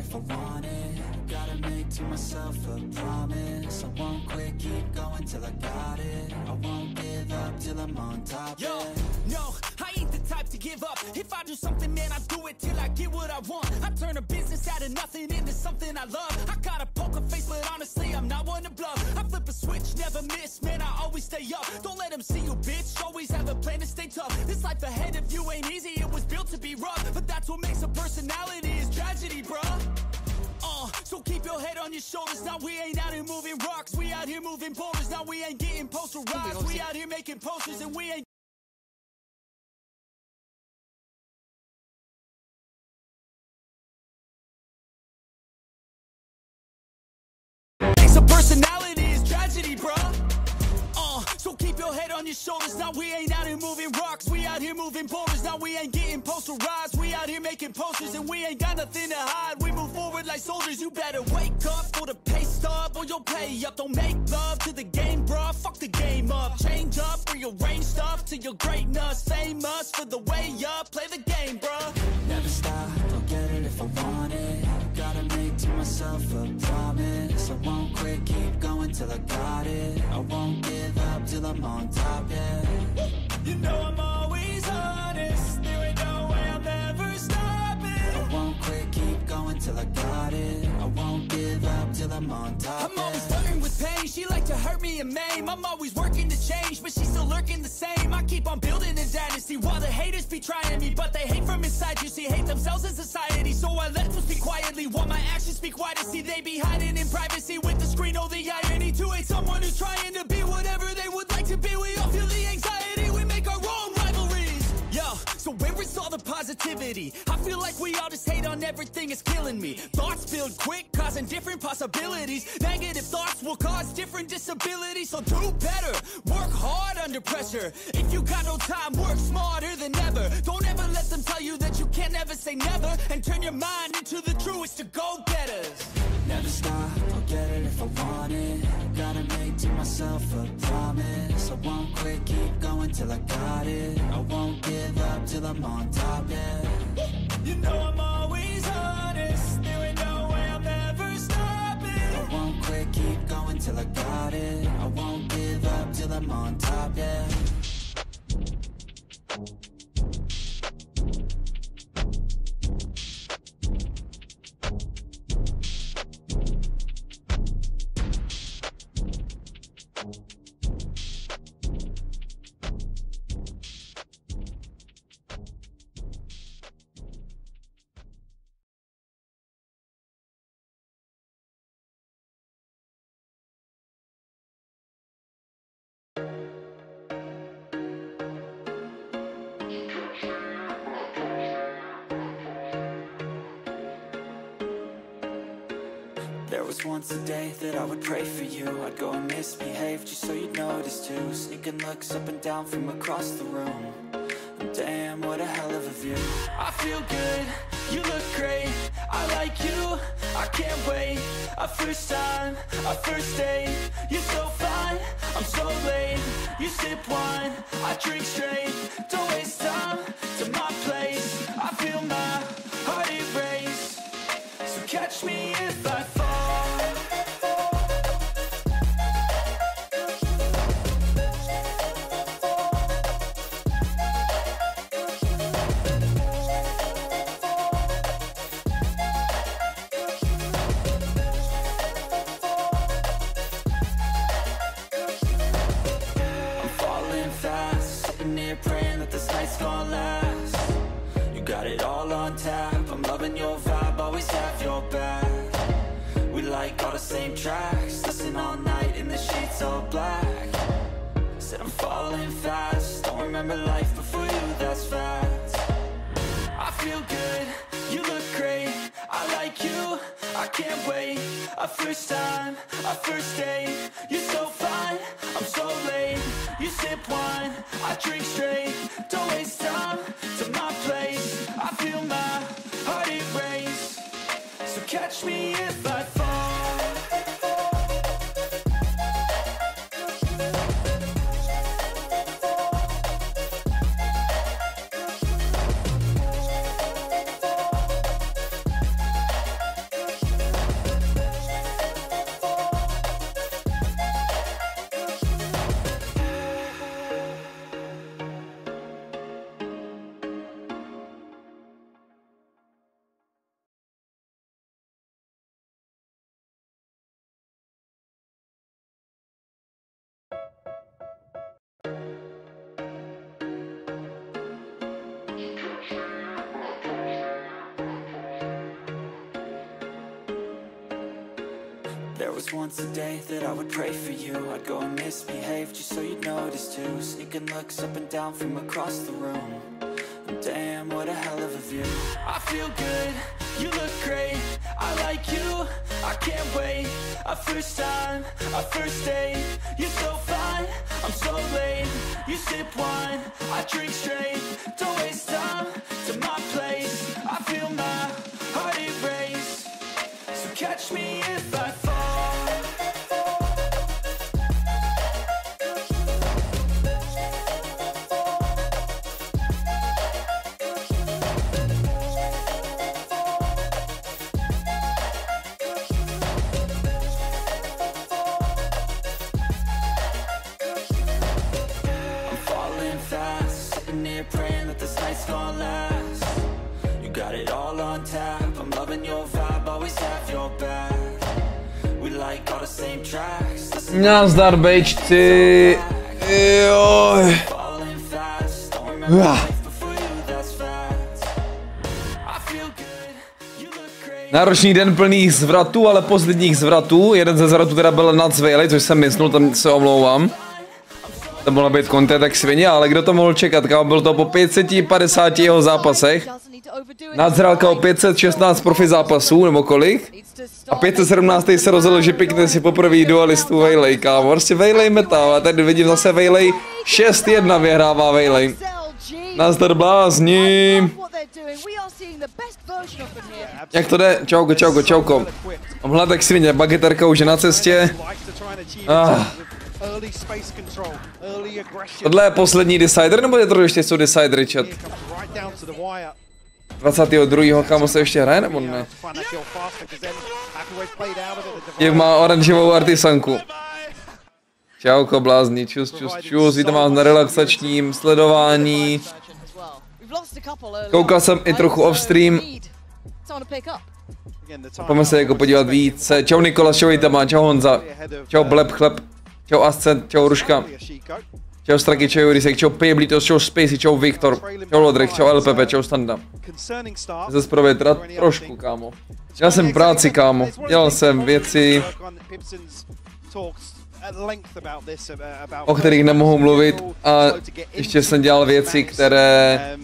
if I want it. Gotta make to myself a promise. I won't quit, keep going till I got it. I won't give up till I'm on top. Yo, no, I ain't the type to give up. If I do something, man, I do it till I get what I want. I turn a business out of nothing into something I love. I got a poker face, but honestly, I'm not one to bluff. I flip a switch, never miss, man, I always stay up. Don't let them see you, bitch, always have a plan to stay tough. This life ahead of you ain't easy, it was built to be rough. But that's what makes a personality, is tragedy, bruh. So keep your head on your shoulders. Now we ain't out here moving rocks, we out here moving boulders. Now we ain't getting posterized, we out here making posters. And we ain't makes a personality, is tragedy, bruh. So keep your head on your shoulders. Now we ain't out here moving rocks, we out here moving boulders. Now we ain't getting posterized, we out here making posters. And we ain't got nothing to hide, we move forward like soldiers. You better wake up for the pay stub, or you'll pay up. Don't make love to the game, bruh, fuck the game up. Change up, rearrange stuff to your greatness. Famous for the way up, play the game, bruh. Never stop, I'll get it if I want it. Gotta make to myself a promise. I won't quit, keep going till I got it. I won't give up till I'm on top, yeah. You know I'm always honest, there ain't no way I'm ever stopping. I won't quit, keep going till I got it. I won't give up till I'm on top, I'm always flirting with pain, she like to hurt me and maim. I'm always working to change, but she's still lurking the same. I keep on building a dynasty while the haters be trying me. But they hate from inside, you see, hate themselves in society. So I let them speak quietly while my actions speak wider. See, they be hiding in privacy with the screen. Oh, the irony to hate someone who's trying to be whatever they would like to be. We all feel the anxiety, we make our own rivalries. Yo, so where is all the positivity? I feel like we all just hate on everything, it's killing me. Thoughts build quick, causing different possibilities. Negative thoughts will cause different disabilities. So do better, work hard under pressure. If you got no time, work smarter than ever. Don't ever let them tell you that you can't ever say never. And turn your mind into the truest to go-getters. Never stop, I'll get it if I want it. Gotta make to myself a promise. I won't quit, keep going till I got it. I won't give up till I'm on top, yeah. You know I'm always honest, there ain't no way I'm ever stopping. I won't quit, keep going till I got it. I won't give up till I'm on top, yeah. There was once a day that I would pray for you. I'd go and misbehave just so you'd notice too. Sneaking looks up and down from across the room. And damn, what a hell of a view. I feel good, you look great, I like you, I can't wait. A first time, a first date, you're so fine, I'm so late. You sip wine, I drink straight, don't waste time to my place. I feel my heart erase, so catch me if I fall. Praying that this night's gonna last. You got it all on tap, I'm loving your vibe, always have your back. We like all the same tracks, listen all night in the sheets all black. Said I'm falling fast, don't remember life before you, that's fact. I feel good, you look great, I like you, I can't wait. A first time, a first date, you're so fine, I'm so late. You sip wine, I drink straight, don't waste time to my place. I feel my heart erase, so catch me if I fall. There was once a day that I would pray for you. I'd go and misbehave just so you'd notice too. Sneaking looks up and down from across the room. And damn, what a hell of a view. I feel good, you look great. I like you, I can't wait. A first time, a first date. You're so fine, I'm so late. You sip wine, I drink straight. Don't waste time to my place. I feel my heart erase. So catch me if I fall. Nazdar, bejčci. Joj. Náročný den plný zvratů, ale posledních zvratů. Jeden ze zvratů teda byl nad Zvejlej, což jsem myslel, tam se omlouvám. To mohla být kontent tak svině, ale kdo to mohl čekat, kámo, byl to po 550 jeho zápasech. Nadzrálka o 516 profi zápasů, nebo kolik? A 517. se rozhodl, že pikne si poprvé dualistu Vejlej, kámo. Prostě Vejlej meta, a tady vidím zase Vejlej 6-1 vyhrává Vejlej. Nazdar blázni. Jak to jde? Čauko, čauko, čauko. Mám hlad svině, bageterka už je na cestě. Tohle je poslední decider, nebo je to ještě jsou decidery, chat? 22. kámo se ještě hraje, nebo ne? Jak má oranžovou artisanku. Čauko blázni, čus, čus, čus, vítám vás na relaxačním sledování. Koukal jsem i trochu off-stream. Pojďme se jako podívat více. Čau Nikolas, čau Itama, čau Honza, čau Bleb Chleb, čau Ascent, čau Ruška, čau Straky, čau Jurisek, čau Pablitos, čau Spacey, čau Viktor, čau Lodrek, čau LPP, čau Standa. Zase provětrat trošku, kámo. Dělal jsem práci, kámo, dělal jsem věci, o kterých nemohu mluvit, a ještě jsem dělal věci, které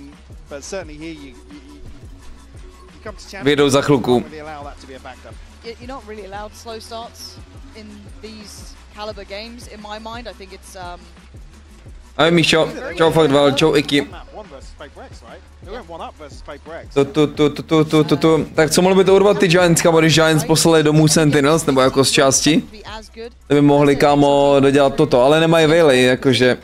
vyjdou za chvilku. Ahoj Míšo, čau fakt val, čau Iky. Tak co mohlo by to urvat ty Giants, kámo, když Giants poslali domů Sentinels, nebo jako z části? To by mohli, kámo, dodělat toto, ale nemají Vejlej, jakože.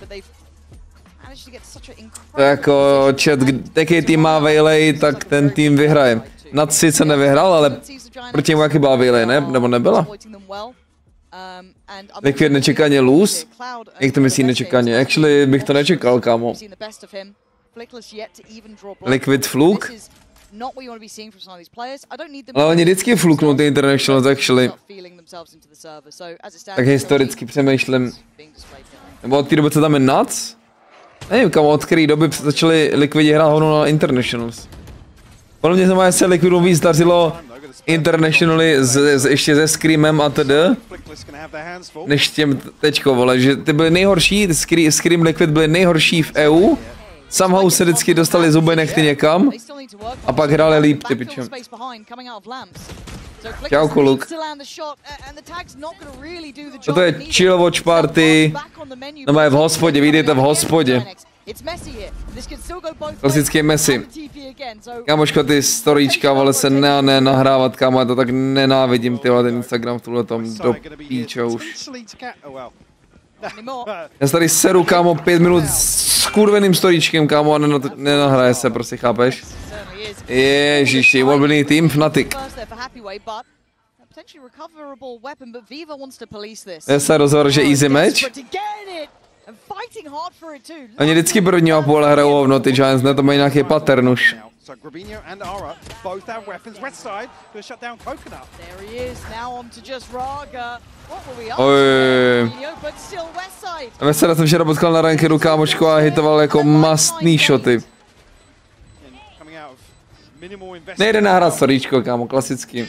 To jako chat, jaký tým má Vejlej, tak ten tým vyhraje. Nad sice nevyhrál, ale proti němu jaký byla Vejlej, ne? Nebo nebyla? Liquid nečekaně lose? Jak to myslí nečekaně? Actually bych to nečekal, kámo. Liquid fluk? Ale oni vždycky fluknou ty internationals, actually. Tak historicky přemýšlím. Nebo od té doby, co tam je nuts? Nevím, kámo, od které doby začali Liquidi hrát hovno na internationals. Podle mě se Liquidu víc dařilo internationally ještě se Screamem a td. Než těm teďko, vole, že ty byly nejhorší, Scream Liquid byly nejhorší v EU. Somehow se vždycky dostali zuby nechty někam a pak hráli líp, ty pičo. Čau, Kuluk. Toto je chill watch party. No je v hospodě, vidíte v hospodě. Klasický Messi. Kámoško, ty storíčka, vole, se nahrávat, kámo, já to tak nenávidím, ty vole, ten Instagram v tuhletom do píčo už. Já tady seru, kámo, 5 minut s kurveným storíčkem, kámo, a nenahraje se, prostě, chápeš? Ježiši, mobilní tým, Fnatic. Já se rozhodl, že easy match. Oni vždycky první a půl hrajou hovno, ty Giants, ne, to mají nějaký pattern už. Já jsem včera potkal na rankeru, kámočko, a hitoval jako mastný shoty. Nejde nahrát storíčko, kámo, klasicky.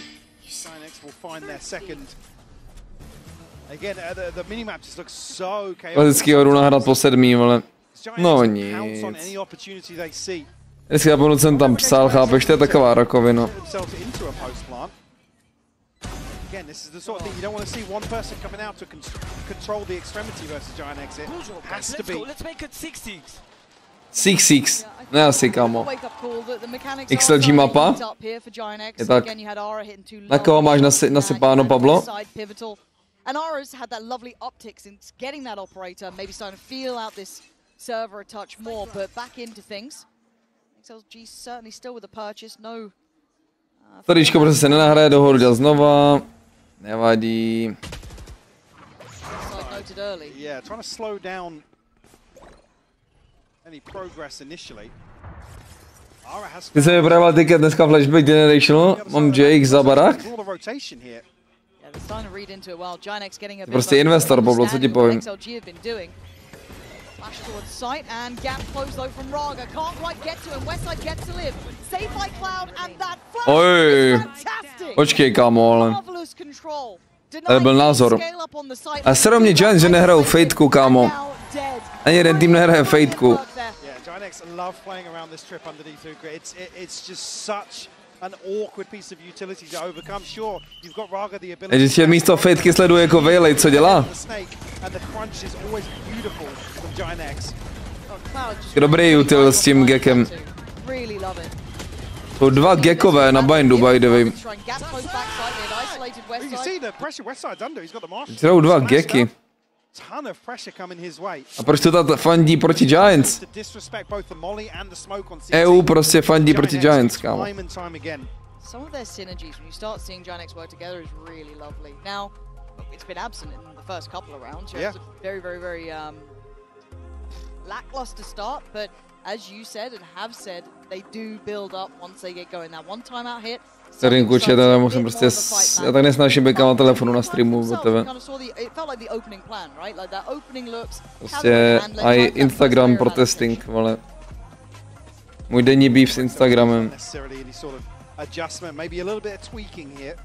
Klasický hru nahrát po 7, ale no nic. Jestli já budu jsem tam psal, chápeš, to je taková rakovina. Again, this is the sort of thing you don't want to see one person coming out to control the extremity versus Giant X. It has to be. Let's make it 6-6. 6-6. Ne asi, kámo. XLG mapa. Je tak. Na koho máš nasypáno, Pablo? And Ara's had that lovely optic since getting that operator, maybe starting to feel out this server a touch more, but back into things. XLG certainly still with the purchase, no. Storíčko prostě se nenahraje, dohodu znova. Nevadí. Yeah, trying to slow down any progress initially. Ty se vypraval tiket dneska Flashback Generational, mám Jake za barák. Prostě investor, Pablo, co ti povím. Flash towards sight and gap close though from Rarga. Can't quite get to him. Westside gets to live. Saved by Cloud and that flash is fantastic. Počkej, kámo, ale tady byl názor. A sero mě Giants, že nehrajou fejtku, kámo. Ani jeden tým nehraje fejtku. Takže místo fejtky sleduje jako Vejlej, co dělá? Dobrý util s tím gekem. Jsou dva gekové na bindu, by the way. Jsou dva geky. A proč to ta fandí proti Giants? EU prostě fandí proti Giants, kámo. Some of their synergies, when you start seeing Giant X work together, is really lovely. Now, it's been absent in the first couple of rounds. Yeah. It's a very lackluster start, but as you said and have said, they do build up once they get going. That one timeout hit. Rinku, já musím prostě, já tak nesnáším bekám na telefonu na streamu o tebe. Prostě i Instagram protesting, vole. Můj denní beef s Instagramem. Adjustment, maybe a little bit of tweaking here.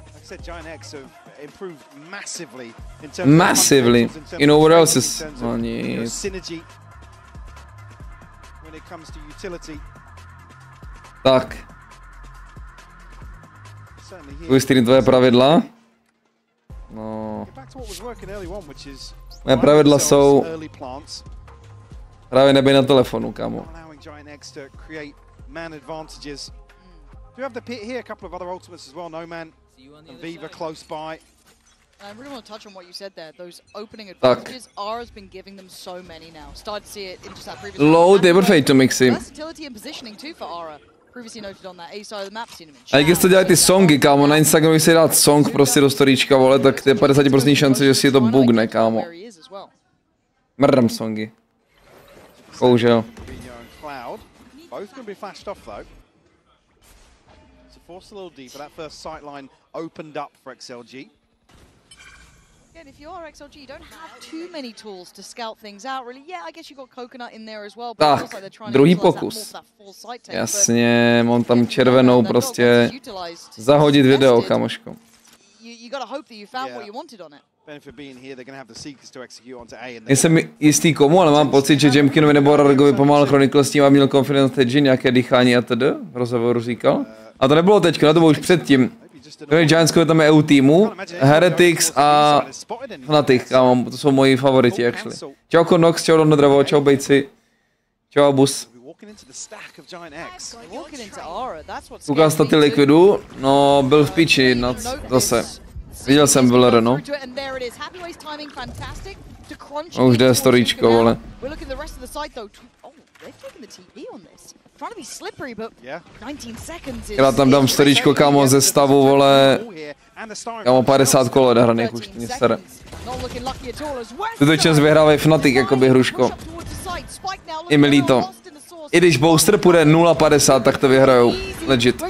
Like I said, Giant X have improved massively in terms massively. You know what else is synergy when it comes to utility. Tak. Tvůj stream, tvoje pravidla? No. Moje pravidla jsou právě nebej na telefonu, kámo. Man advantages. Do you have the pit here? A couple of other ultimates as well. No man and Viva close by. I really want to touch on what you said there. Those opening advantages, Ara's been giving them so many now. Started to see it in just that previous. Low table fate to mixy. Versatility and positioning too for Ara. Previously noted on that A side of the map. A jak jste dělají ty songy, kámo, na Instagramu si dát song prostě do storíčka, vole, tak to je 50% šance, že si to bugne, kámo. Mrdám songy. Bohužel. Both going to be flashed off though. So force a little deeper. That first sight line opened up for XLG. Again, if you are XLG, you don't have too many tools to scout things out, really. Yeah, I guess you got Coconut in there as well. Tak, druhý pokus. Jasně, mám tam červenou prostě zahodit video, kamoško. Nejsem jistý komu, ale mám pocit, že Jamkinovi nebo Rargovi pomáhal Chronicle s tím a měl confidence hedge, nějaké dýchání a td. V rozhovoru říkal. A to nebylo teďko, to bylo už předtím. Giantskovi tam je EU týmu, Heretics a Fnatic, kámo, to jsou moji favoriti, actually. Čau Konox, čau Don Dravo, čau Bejci, čau Abus. Koukal staty Liquidu, no byl v piči, zase. Viděl jsem VLR, no. A už jde storíčko, vole. Já tam dám storíčko, kámo, ze stavu, vole. Kámo, 50 kol odehraných, už mě staré. Tuto čas vyhrávají Fnatic, jakoby hruško. Je mi líto. I když Booster půjde 0,50, tak to vyhrajou. Legit.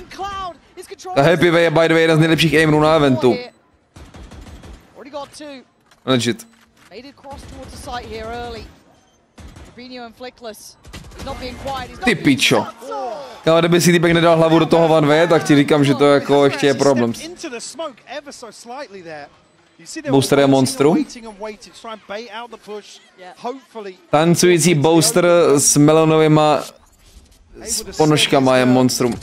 Ta Happy Way je by the way jeden z nejlepších aimů na eventu. Legit. Ty pičo. Kámo, kdyby si týpek nedal hlavu do toho one way, tak ti říkám, že to jako ještě je problém. Booster je monstrum. Tancující booster s melonovýma ponožkama je monstrum.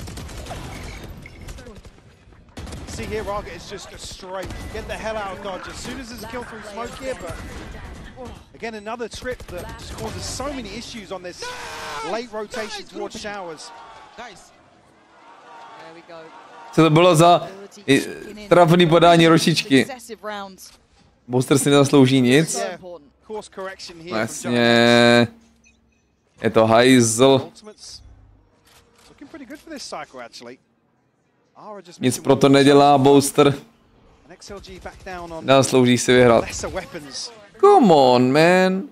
See here, Rarga is just a straight. Get the hell out of dodge. As soon as there's a kill through smoke here, but again another trip that just causes so many issues on this late rotation towards showers. Nice. There we go. Co to bylo za trafný podání ročičky? Booster si nezaslouží nic. Vlastně je to hajzl. Nic pro to nedělá Booster. Zaslouží si vyhrát. Come on, man.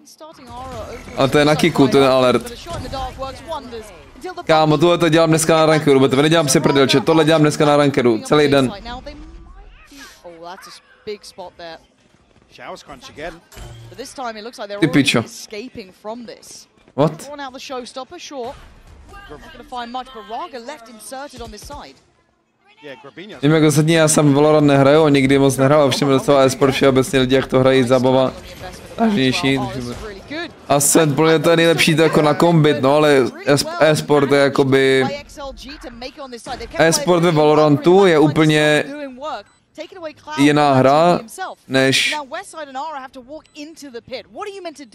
Ale to je na Kicku, to je alert. Kámo, tohle to dělám dneska na rankeru, protože nedělám si prdelče, tohle dělám dneska na rankeru, celý den. Ty pičo. What? Nevím, jak ostatní, já jsem Valorant nehraju, a nikdy moc nehrál, a všem dostal e-sport, vše obecně lidi, jak to hrají, zábava vážnější. Ascent, plně to je nejlepší to jako na kombit, no, ale e-sport je jakoby... E-sport ve Valorantu je úplně jiná hra, než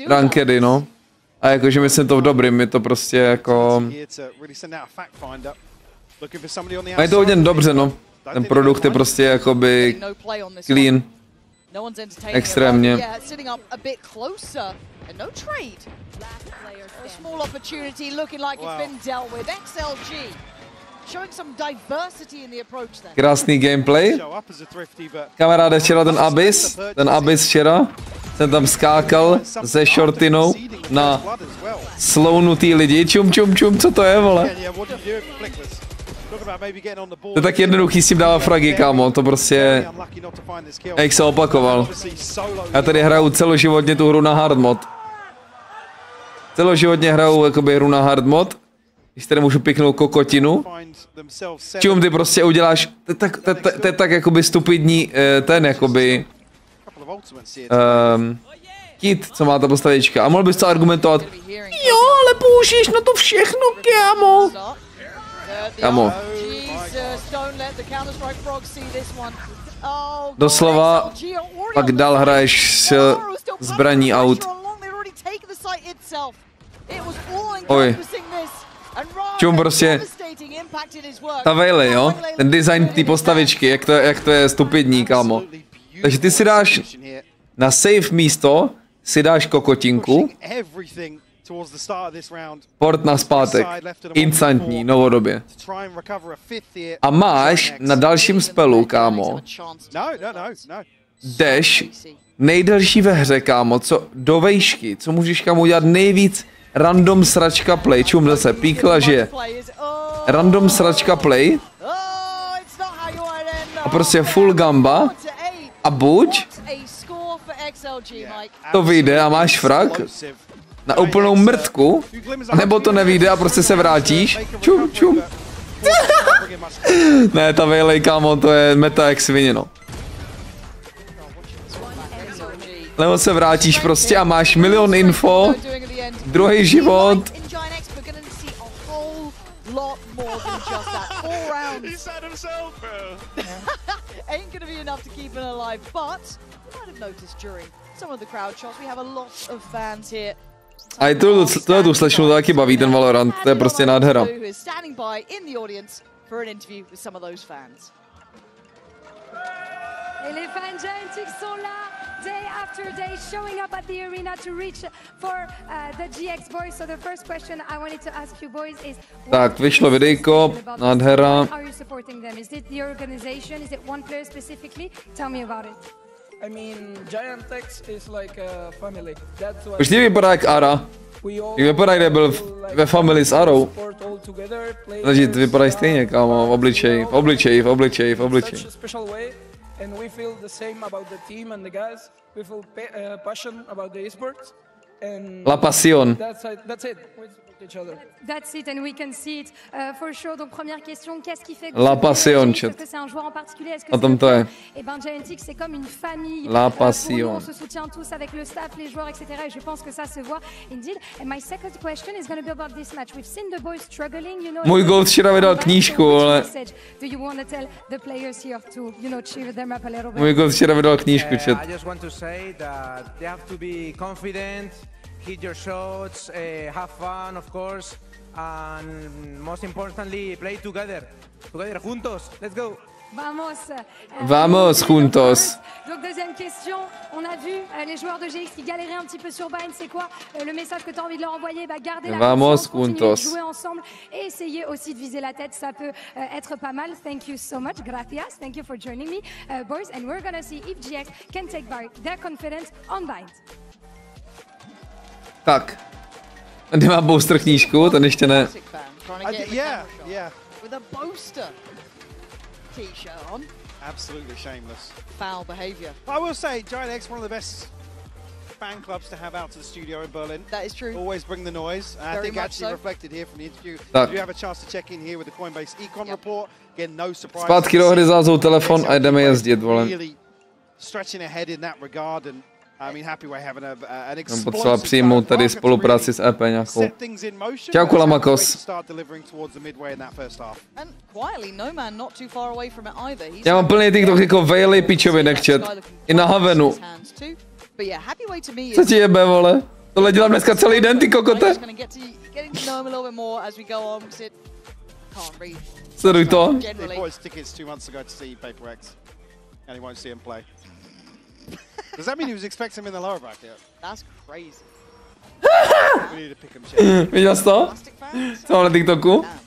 rankedy, no. A jakože myslím to v dobrým, je to prostě jako... A je to hodně dobře, no. Ten produkt je prostě jakoby clean. Extrémně. Krásný gameplay. Kamaráde, včera ten Abyss včera, jsem tam skákal se shortinou na slounutý lidi. Čum, co to je, vole? To je tak jednoduchý, s tím dává fragy, kámo, to prostě, jak se opakoval. Já tady hraju celoživotně tu hru na hard mod. Celoživotně hraju jakoby hru na hard mod, když tady můžu piknout kokotinu. Čum ty prostě uděláš, to je tak jakoby stupidní, ten jakoby, kit, co má ta postavička. A mohl bys to argumentovat, jo, ale použiješ na to všechno, kámo. Kámo. Doslova pak dál hraješ s zbraní aut. Oj. Čum prostě. Ta vejle, jo? Ten design té postavičky, jak to je stupidní, kámo. Takže ty si dáš na safe místo, si dáš kokotinku. Port na zpátek. Instantní, novodobě. A máš na dalším spelu, kámo. Dash, nejdelší ve hře, kámo, co do vejšky, co můžeš, kámo, udělat nejvíc random sračka play. Čum zase, píkla žije. Random sračka play. A prostě full gamba. A buď to vyjde a máš frag na úplnou mrtku, nebo to nevyjde a prostě se vrátíš. Čum. Ne, ta vejlej, kámo, to je meta jak svině, no. Nebo se vrátíš prostě a máš milion info, druhý život. A i tu slečnu to taky baví, ten Valorant, to je prostě nádhera. Et les fans qui sont là day after day, showing up at the arena to reach for the GX boys. So the first question I wanted to ask you boys is, tak, vyšlo videjko, nádhera. How are you supporting them? Is it the organization? Is it one player specifically? Tell me about it. I mean, Giantex is like a family. That's why. Už vypadá jak Ara. Jak vypadá, kde byl ve family s Arou. Takže vypadají stejně, kámo, v obličeji. And we feel the same about the team and the guys. We feel passion about the esports. and La Pasión. that's it. With each other. That's it, and we can see it for sure. Donc première question, qu'est-ce qui fait que La Pasión, est-ce que c'est un joueur en particulier? Est-ce que A tom to je. Et ben Giantix, c'est comme une famille. La Pour nous, Pasión. on se soutient tous avec le staff, les joueurs, etc. Et je pense que ça se voit. Indeed. And my second question is going to be about this match. We've seen the boys struggling, you know. Můj gold včera vydal knížku, ale... Do you want to tell the players here to, you know, cheer them up a little bit? Můj gold včera vydal knížku, chat. I just want to say that they have to be confident, hit your shots, have fun, of course, and most importantly, play together. Together, juntos. Let's go. Vamos. Vamos juntos. Donc deuxième question, on a vu les joueurs de GX qui galéraient un petit peu sur Bind, c'est quoi le message que tu as envie de leur envoyer? Bah, gardez la Vamos confiance, continuez de juntos. jouer ensemble et essayez aussi de viser la tête, ça peut être pas mal. Thank you so much, gracias, thank you for joining me, boys, and we're gonna see if GX can take back their confidence on Bind. Tak. Kde má Booster knížku, ten ještě ne. Yeah, yeah. With a Boaster t-shirt on. Absolutely shameless. Foul behaviour. I will say, Giant X, one of the best fan clubs to have out to the studio in Berlin. That is true. Always bring the noise. And I Very think much actually so. reflected here from the interview. Tak. If you have a chance to check in here with the Coinbase Econ report, again, no surprise. Zpátky do hry, zázou telefon a jdeme jezdit, vole. Really stretching ahead in that regard, and I mean, happy we're having an Mám explosive potřeba přijmout tady spolupráci s EP nějakou. Čau, Kulamakos. And quietly, No Man not too far away from it either. He's Já mám plný TikTok jako vejlej pičovinek, chat. I na Havenu. But yeah, happy way to me Co is ti jebe, vole? Tohle dělám dneska celý den, ty kokote. getting to know him a little bit more as we go on. Sit, can't read. Sleduj to. Generally. He bought his tickets 2 months ago to see Paper X, and he won't see him play. Does that mean he was expecting him in the lower bracket? That's crazy. We need to pick him shit. Viděl jsi to? Plastic fans? Co mám na TikToku? Damn.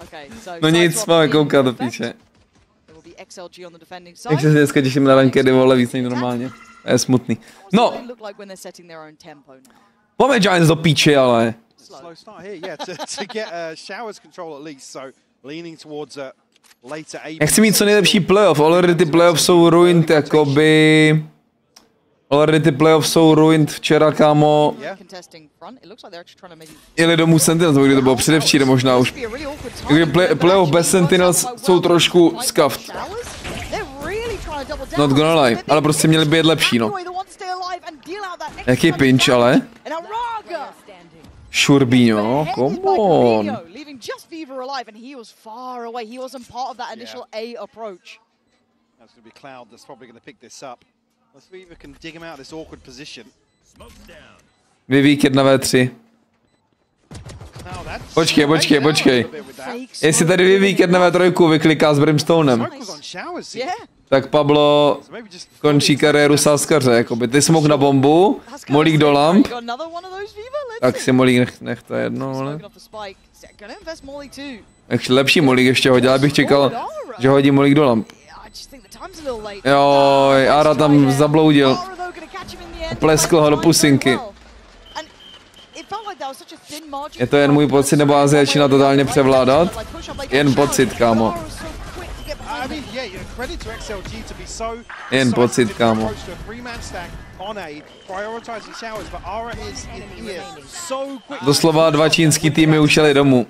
Okay, so No side nic, swap máme being koukat do perfect. píče. There will be XLG on the defending Jak se side. dneska těším na rankedy, vole, víc než normálně. To je smutný. No, They look like when they're setting their own tempo now. máme Giants do píče, ale. Slow start here, yeah, to get Showers control at least, so leaning towards a later A. Já chci mít co nejlepší playoff, already ty playoff jsou ruined, jakoby... Already ty playoff jsou ruined včera, kámo. Contesting front. It looks like they're actually trying to maybe Jeli domů Sentinels, nebo kdy to bylo předevčírem možná už. Takže playoff bez Sentinels jsou trošku scuffed. Not gonna lie, ale prostě měli být lepší, no. Jaký pinch, ale? Šurbíňo, come on. Leaving just Viva alive, and he was far away. He wasn't part of that initial A approach. That's going to be Cloud that's probably going to pick this up. Let's see if we can dig him out of this awkward position. Vyvík 1v3. Počkej. Jestli tady Vyvík 1v3 vykliká s Brimstonem, tak Pablo končí kariéru sáskaře, jakoby. Ty smok na bombu, molík do lamp, tak si molík nech to jedno, ale. Takže lepší molík ještě hodil, abych čekal, že hodí molík do lamp. Joj, Ara tam zabloudil. Pleskl ho do pusinky. Je to jen můj pocit, nebo Azie začíná totálně převládat? Jen pocit, kámo. Jen pocit, kámo. Doslova 2 čínský týmy už jeli domů.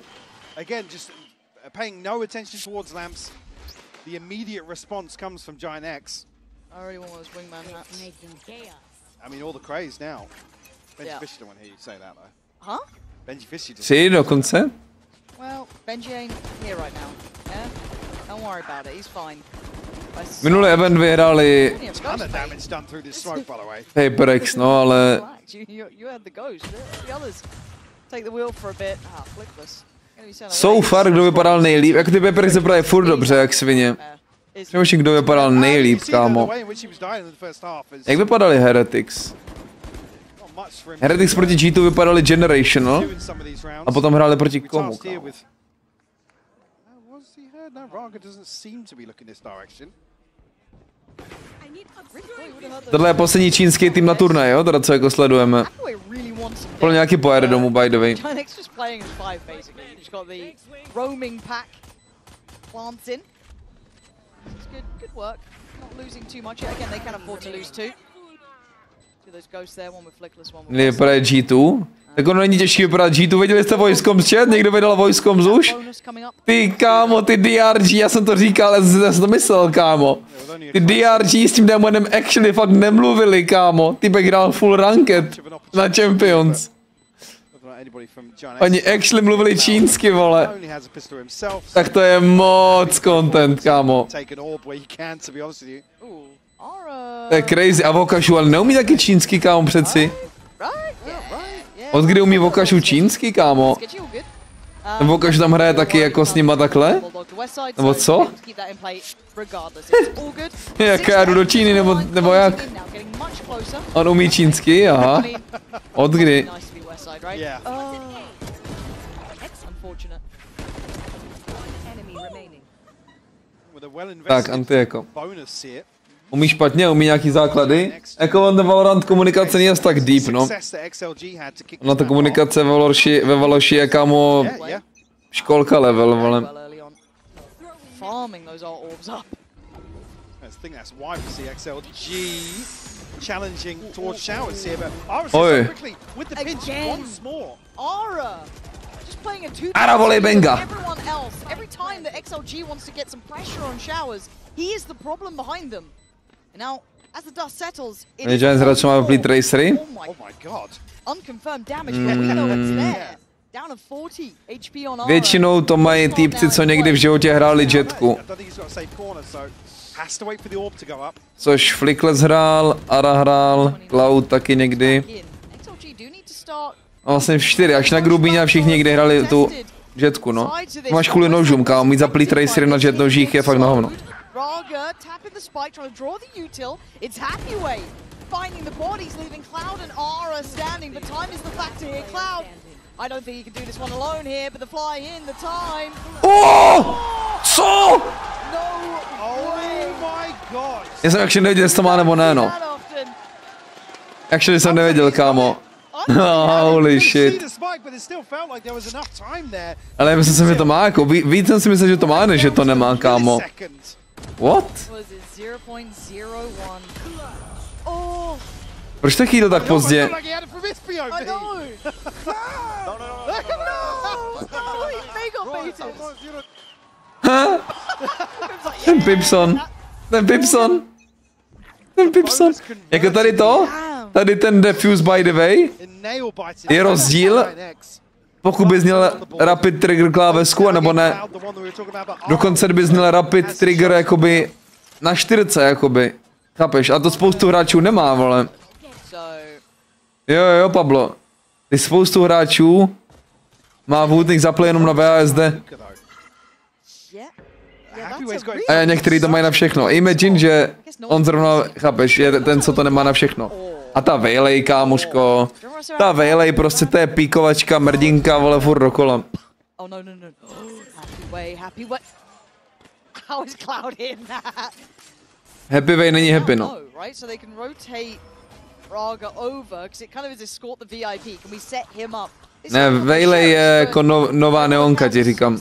The immediate response comes from Giant X. I already want those wingman hats. I mean, all the craze now. Benji Fisher don't want to hear you say that, though. Huh? Benji Fisher doesn't. 3 dokonce? Well, Benji ain't here right now. Yeah? Don't worry about it, he's fine. Minulý event vyhráli Paper X, no, ale... You had the ghost. The others take the wheel for a bit. Ah, flickless. So far, kdo vypadal nejlíp? Jako ty Paper X vypadají furt dobře, jak svině. Přemýšlím, kdo vypadal nejlíp, kámo. Jak vypadali Heretics? Heretics proti G2 vypadali Generational. A potom hráli proti komu, kámo? Tohle je poslední čínský tým na turnaj, jo? Teda co jako sledujeme. Pro nějaký pojede domů, by the way. Vypadá G2? Tak ono není těžký vypadat G2, viděli jste Voice.com chat? Někdo vydal Voice.com už? Ty kámo, ty DRG, já jsem to říkal, já jsem to myslel kámo. Ty DRG s tím demonem actually fakt nemluvili kámo. Ty hrál full ranked na Champions. Oni actually mluvili čínsky, vole. Tak to je moc content, kámo. To je crazy. A Vokašu, ale neumí taky čínsky, kámo, přeci. Od kdy umí Vokašu čínsky, kámo? Vokašu tam hraje taky jako s nima takhle? Nebo co? Jak já jdu do Číny, nebo jak? On umí čínsky, aha. Od kdy? Tak, anti jako. Umí špatně, umí nějaký základy. Jako on Valorant komunikace není tak deep, no. Ona ta komunikace ve Valoši je kámo školka level, vole. Oj. Ara volej Benga. Every time that XLG wants to get some pressure on Showers, he is the problem behind them. And now, as the dust settles, it Giants hráč má Bleed Tracery. Oh my god. Unconfirmed damage, but we know it's there. Down to 40 HP on Ara. Většinou to mají týpci, co někdy v životě hráli Jetku. Což Flickless hrál, Ara hrál, Cloud taky někdy. A vlastně 4, až na Grubíně a všichni někdy hrali tu Jetku, no. Máš kvůli nožům, kámo, mít za Bleed Tracery na jet nožích je fakt na hovno. Rarga tapping the spike, trying to draw the util. It's Happyway finding the bodies, leaving Cloud and Ara standing, but time is the factor here. Cloud, I don't think he can do this one alone here, but the fly in, the time. Oh! Co? No way! Oh my god! Já jsem actually nevěděl, jestli to má nebo ne, no. Actually jsem nevěděl, kámo. Holy shit. Ale myslím si, že to má, jako víc jsem si myslel, že to má, než že to nemá, kámo. What? Proč to chýl tak pozdě? Ten Pipson. Ten Pipson. Ten Pipson. Jako tady to? Tady ten defuse by the way. Je rozdíl, pokud bys měl rapid trigger klávesku, anebo ne. Dokonce bys měl rapid trigger jakoby na 4, jakoby. Chápeš? A to spoustu hráčů nemá, vole. Jo, Pablo. Ty spoustu hráčů má vůdnik zaplay jenom na VASD. A některý to mají na všechno. Imagine, že on zrovna, chápeš, je ten, co to nemá na všechno. A ta Veiley, kámoško. Ta Veiley prostě, to je píkovačka, mrdinka, vole, furt dokola. Happy Way není happy, no. Ne, Veiley je jako nová neonka, ti říkám.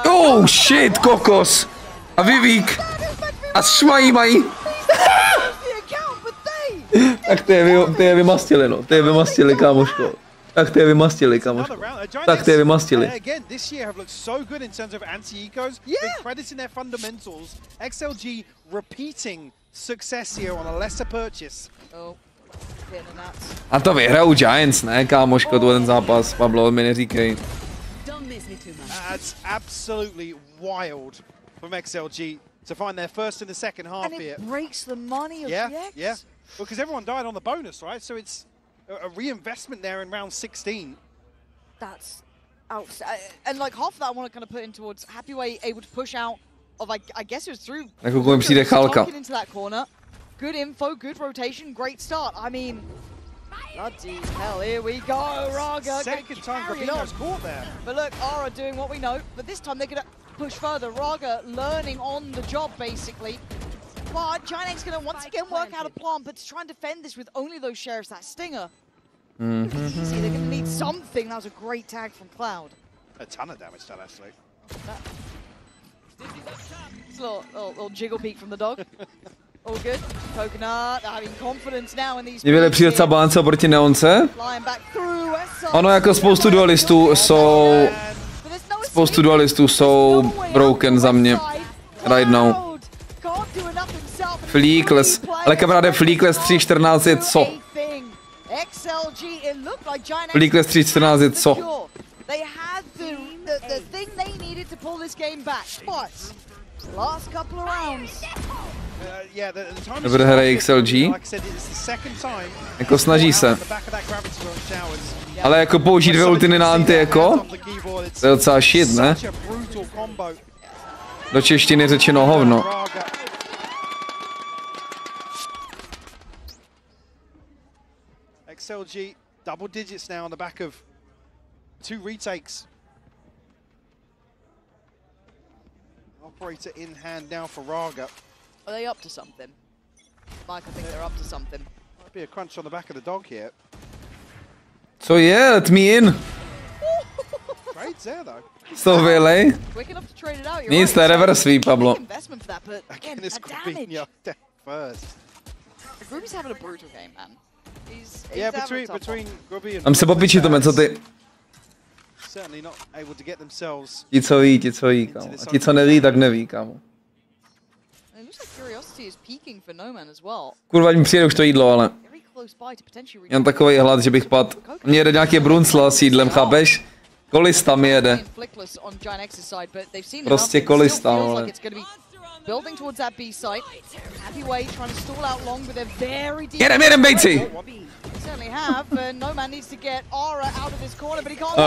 Oh shit, kokos! A Vivík! A šmají mají! Tak ty je vymastili, no. Ty je vymastili, kámoško. Tak ty je vymastili, kámoško. Tak ty je vymastili. A to vyhrajou Giants, ne, kámoško, ten zápas, Pablo, mi neříkej. That's absolutely wild from XLG to find their first in the second half and here. And it breaks the money of Yeah. Because everyone died on the bonus, right? So it's a reinvestment there in round 16. That's outstanding. And like half of that I want to kind of put in towards Happyway able to push out of, I guess it was through. Into that corner. Good info, good rotation, great start. I mean, bloody hell, here we go, Rarga. Second time Grabino's caught there. But look, Ara doing what we know, but this time they're going to push further. Rarga learning on the job, basically. But Giant X's going to once again work out a plan, but to try and defend this with only those sheriffs, that stinger. Easy, they're going to need something. That was a great tag from Cloud. A ton of damage done, actually. Little jiggle peek from the dog. All good. Coconut having confidence now in these. Je vylepší docela balance oproti Neonce. Ono jako spoustu dualistů jsou broken za mě. Right now. Fleekless. Ale kamaráde, Fleekless 3.14 je co? Fleekless 3.14 je co? Dobře hraje XLG. Jako snaží se. Ale jako použít dvě ultiny na anti jako? To je docela shit, ne? Do češtiny řečeno hovno. XLG double digits now on the back of 2 retakes. Operator in hand now for Rarga. Are they up to something? Mike, I think they're up to something. Might be a crunch on the back of the dog here. Co je? Let me in. Trade's there though. So really? Quick enough to trade it out. Nic, to je reverse sweep, Pablo. Investment for that, but again, This Grubinho death first. Gruby's having a brutal game, man. He's Yeah, between Grubby and Tam se popičitome, co ty? certainly not able to get themselves. Ti co ví, kámo. A ti co neví, tak neví, kámo. It looks like Curiosity is peaking for No Man as well. Kurva, mi přijde už to jídlo, ale Very close by to potentially mám takový hlad, že bych padl. Mně jede nějaký bruncla s jídlem, chápeš? Kolista mi jede. Prostě kolista, ale. Jedem, bejci!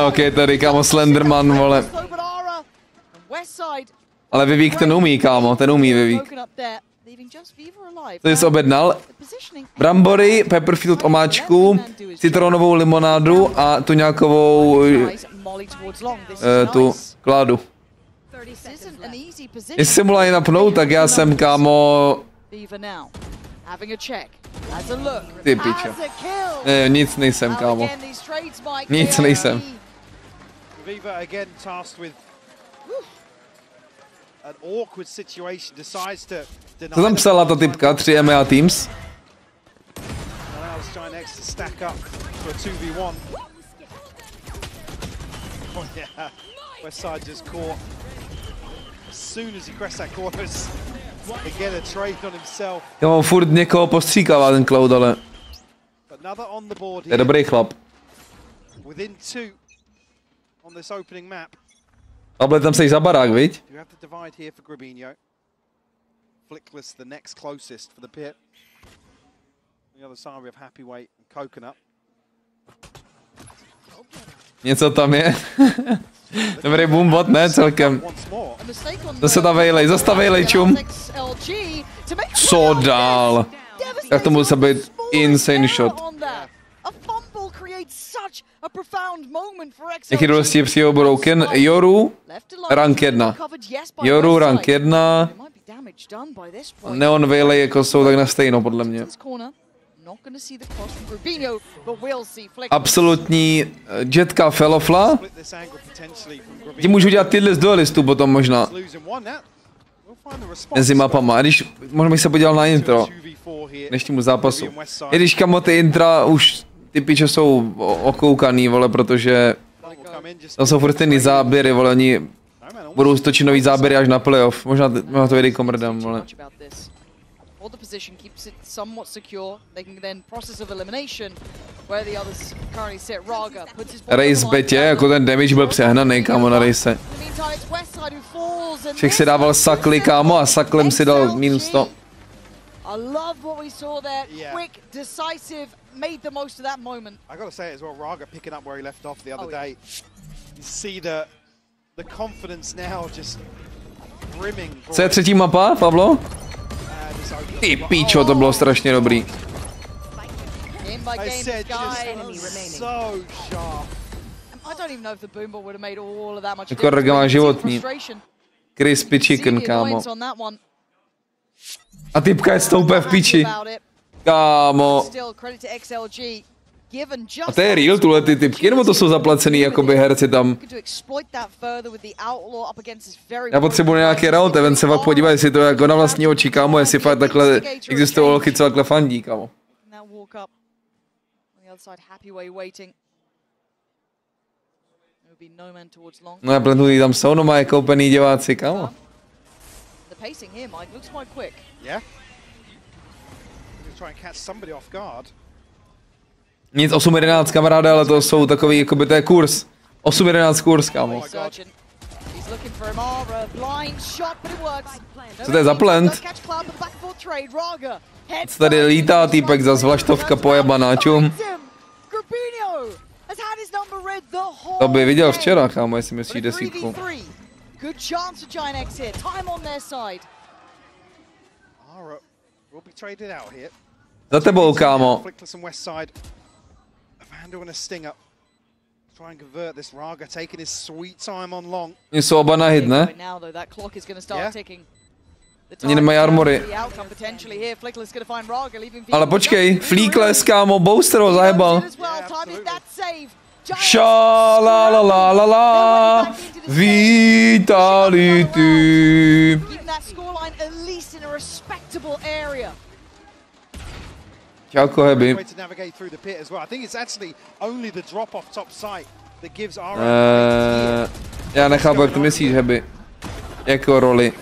Ok, tady, kámo, Slenderman, vole. Ale Vivík ten umí, kámo, ten umí Vivík. To jsi objednal? Brambory, pepperfield omáčku, citronovou limonádu a tu nějakovou tu kládu. Jestli se mu napnout, tak já jsem, kámo... Ty pičo. Ne, nic nejsem, kámo. Nic nejsem. Co tam psala ta typka? 3 MA Teams? Westside just caught as soon as he crest that corner. Again a trade on himself. Jo, furt někoho postříkává ten Cloud, ale je dobrý chlap. Within 2 on this opening map. Pablo, tam seš za barák, viď? You have the divide here for Grubinho. Flickless the next closest for the pit. On the other side we have Happy Weight and Coconut. Něco tam je. Dobrý boombot, ne celkem. Zase ta Vejlej, zastavej čum. Co dál? Tak to musí být insane shot. Jaký důležitý přijel broken? Yoru, rank 1. Yoru, rank 1. Neon Vejlej jako jsou tak na stejno, podle mě. Absolutní jetka felofla. Ti můžu dělat tyhle z duelistů potom možná. Mezi mapama. A když možná bych se podíval na intro dnešnímu zápasu. I když kamo ty intra už ty piče jsou okoukaný, vole, protože tam jsou furt stejný záběry, vole, oni budou stočit nový záběry až na playoff. Možná to vyjde komrdem, vole. The position keeps it somewhat secure. They can then process of elimination where the others currently sit. Rarga puts his race betě, jako ten damage byl přehnaný, kámo, na race. Všech si dával sakly, kámo, a saklem si dal -100. I love what we saw there. Quick, decisive, made the most of that moment. I got to say as well, Rarga picking up where he left off the other day. You see the confidence now just brimming. Co je třetí mapa, Pablo? Ty píčo, to bylo strašně dobrý. Jako Rarga má životní. Crispy chicken, kámo. A typka je stoupé v piči. Kámo. A to je real, tuhle ty typky, nebo to jsou zaplacený jakoby herci tam? Já potřebuji nějaký round, even se fakt podívat, jestli to je jako na vlastní oči, kámo, jestli fakt takhle existují holky, co takhle fandí, kámo. No a plenutý tam jsou, no má jako koupený diváci, kámo. Nic 8-11 kamaráde, ale to jsou takový, jakoby to je kurz. 8-11 kurz, kámo. Co to je za plant? Co tady lítá týpek za zvlaštovka pojebaná, čum. To by viděl včera, kámo, jestli myslíš desítku. Za tebou, kámo. Jsou oba na hit, ne? Oni nemají armory. Ale počkej, Fleekless, kámo, Booster ho zahebal. Šalalalala, vitality. Čauko, Heby. Já nechápu, jak to myslíš, Heby. Jako roli.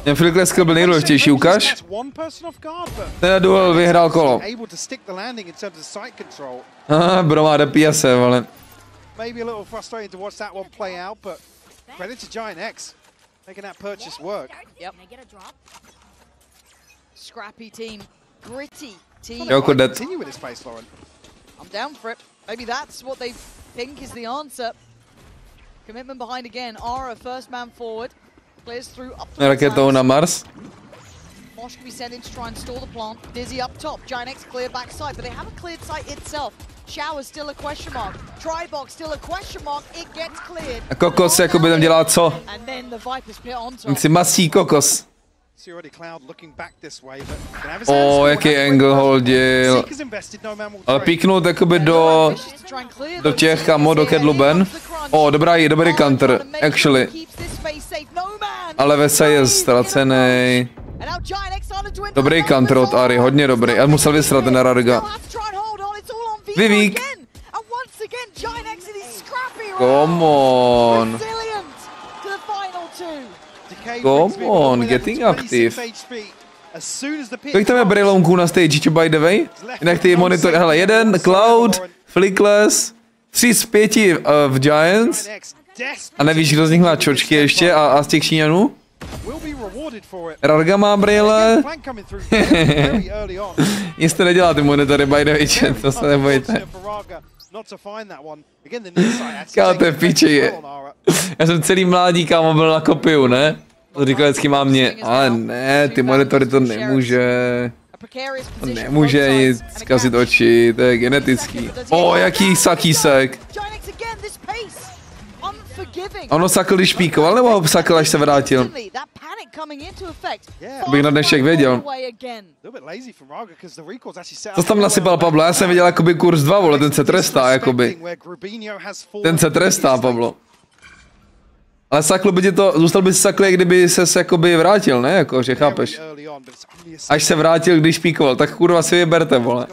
Ten Fleekless skill byl nejdůležitější, ukaž. Ten duel vyhrál kolo. Aha, bro má DPS, ale. Scrappy team, gritty team. Jako dead. I'm down for it. Maybe that's what they think is the answer. Commitment behind again. Ara, first man forward. Clears through up to Raketou na Mars. Mosh can be sent in to try and stall the plant. Dizzy up top. Giant X clear backside, but they haven't cleared site itself. Shower still a question mark. Trybox still a question mark. It gets cleared. A kokos jakoby tam dělá co? And then the Vipers pit on top. Si masí kokos. Jaký angle holdil. Ale píknout jakoby do těch, kamo, do Kedluben. Dobrý counter, actually. Ale Vesa je ztracený. Dobrý counter od Ari, hodně dobrý. A musel vysrat ten Rarga. Vivík. Come on. Come on, getting active. Kolik tam je brailonků na stage, by the way? Jinak ty monitory, hele, 1 Cloud, Fleekless, 3 z 5 v Giants. A nevíš, kdo z nich má čočky ještě a z těch Číňanů? Rarga má braille. Nic to nedělá ty monitory, by the way, to se nebojte. Kámo, to je v piči. Já jsem celý mládí, kámo, byl na kopiu, ne? To říkal vždycky mám mě, ale ne, ty monitory to nemůže. To nemůže nic zkazit oči, to je genetický. Jaký sakísek. Ono sakl, když píkoval, nebo ho sakl, až se vrátil? Abych na dnešek věděl. Co jsi tam nasypal, Pablo? Já jsem viděl jakoby kurz 2, vole, ten se trestá, jakoby. Ten se trestá, Pablo. Ale sakl by ti to, zůstal by si sakl, kdyby ses jakoby vrátil, ne? Jako, že chápeš? Až se vrátil, když píkoval, tak kurva si vyberte, vole.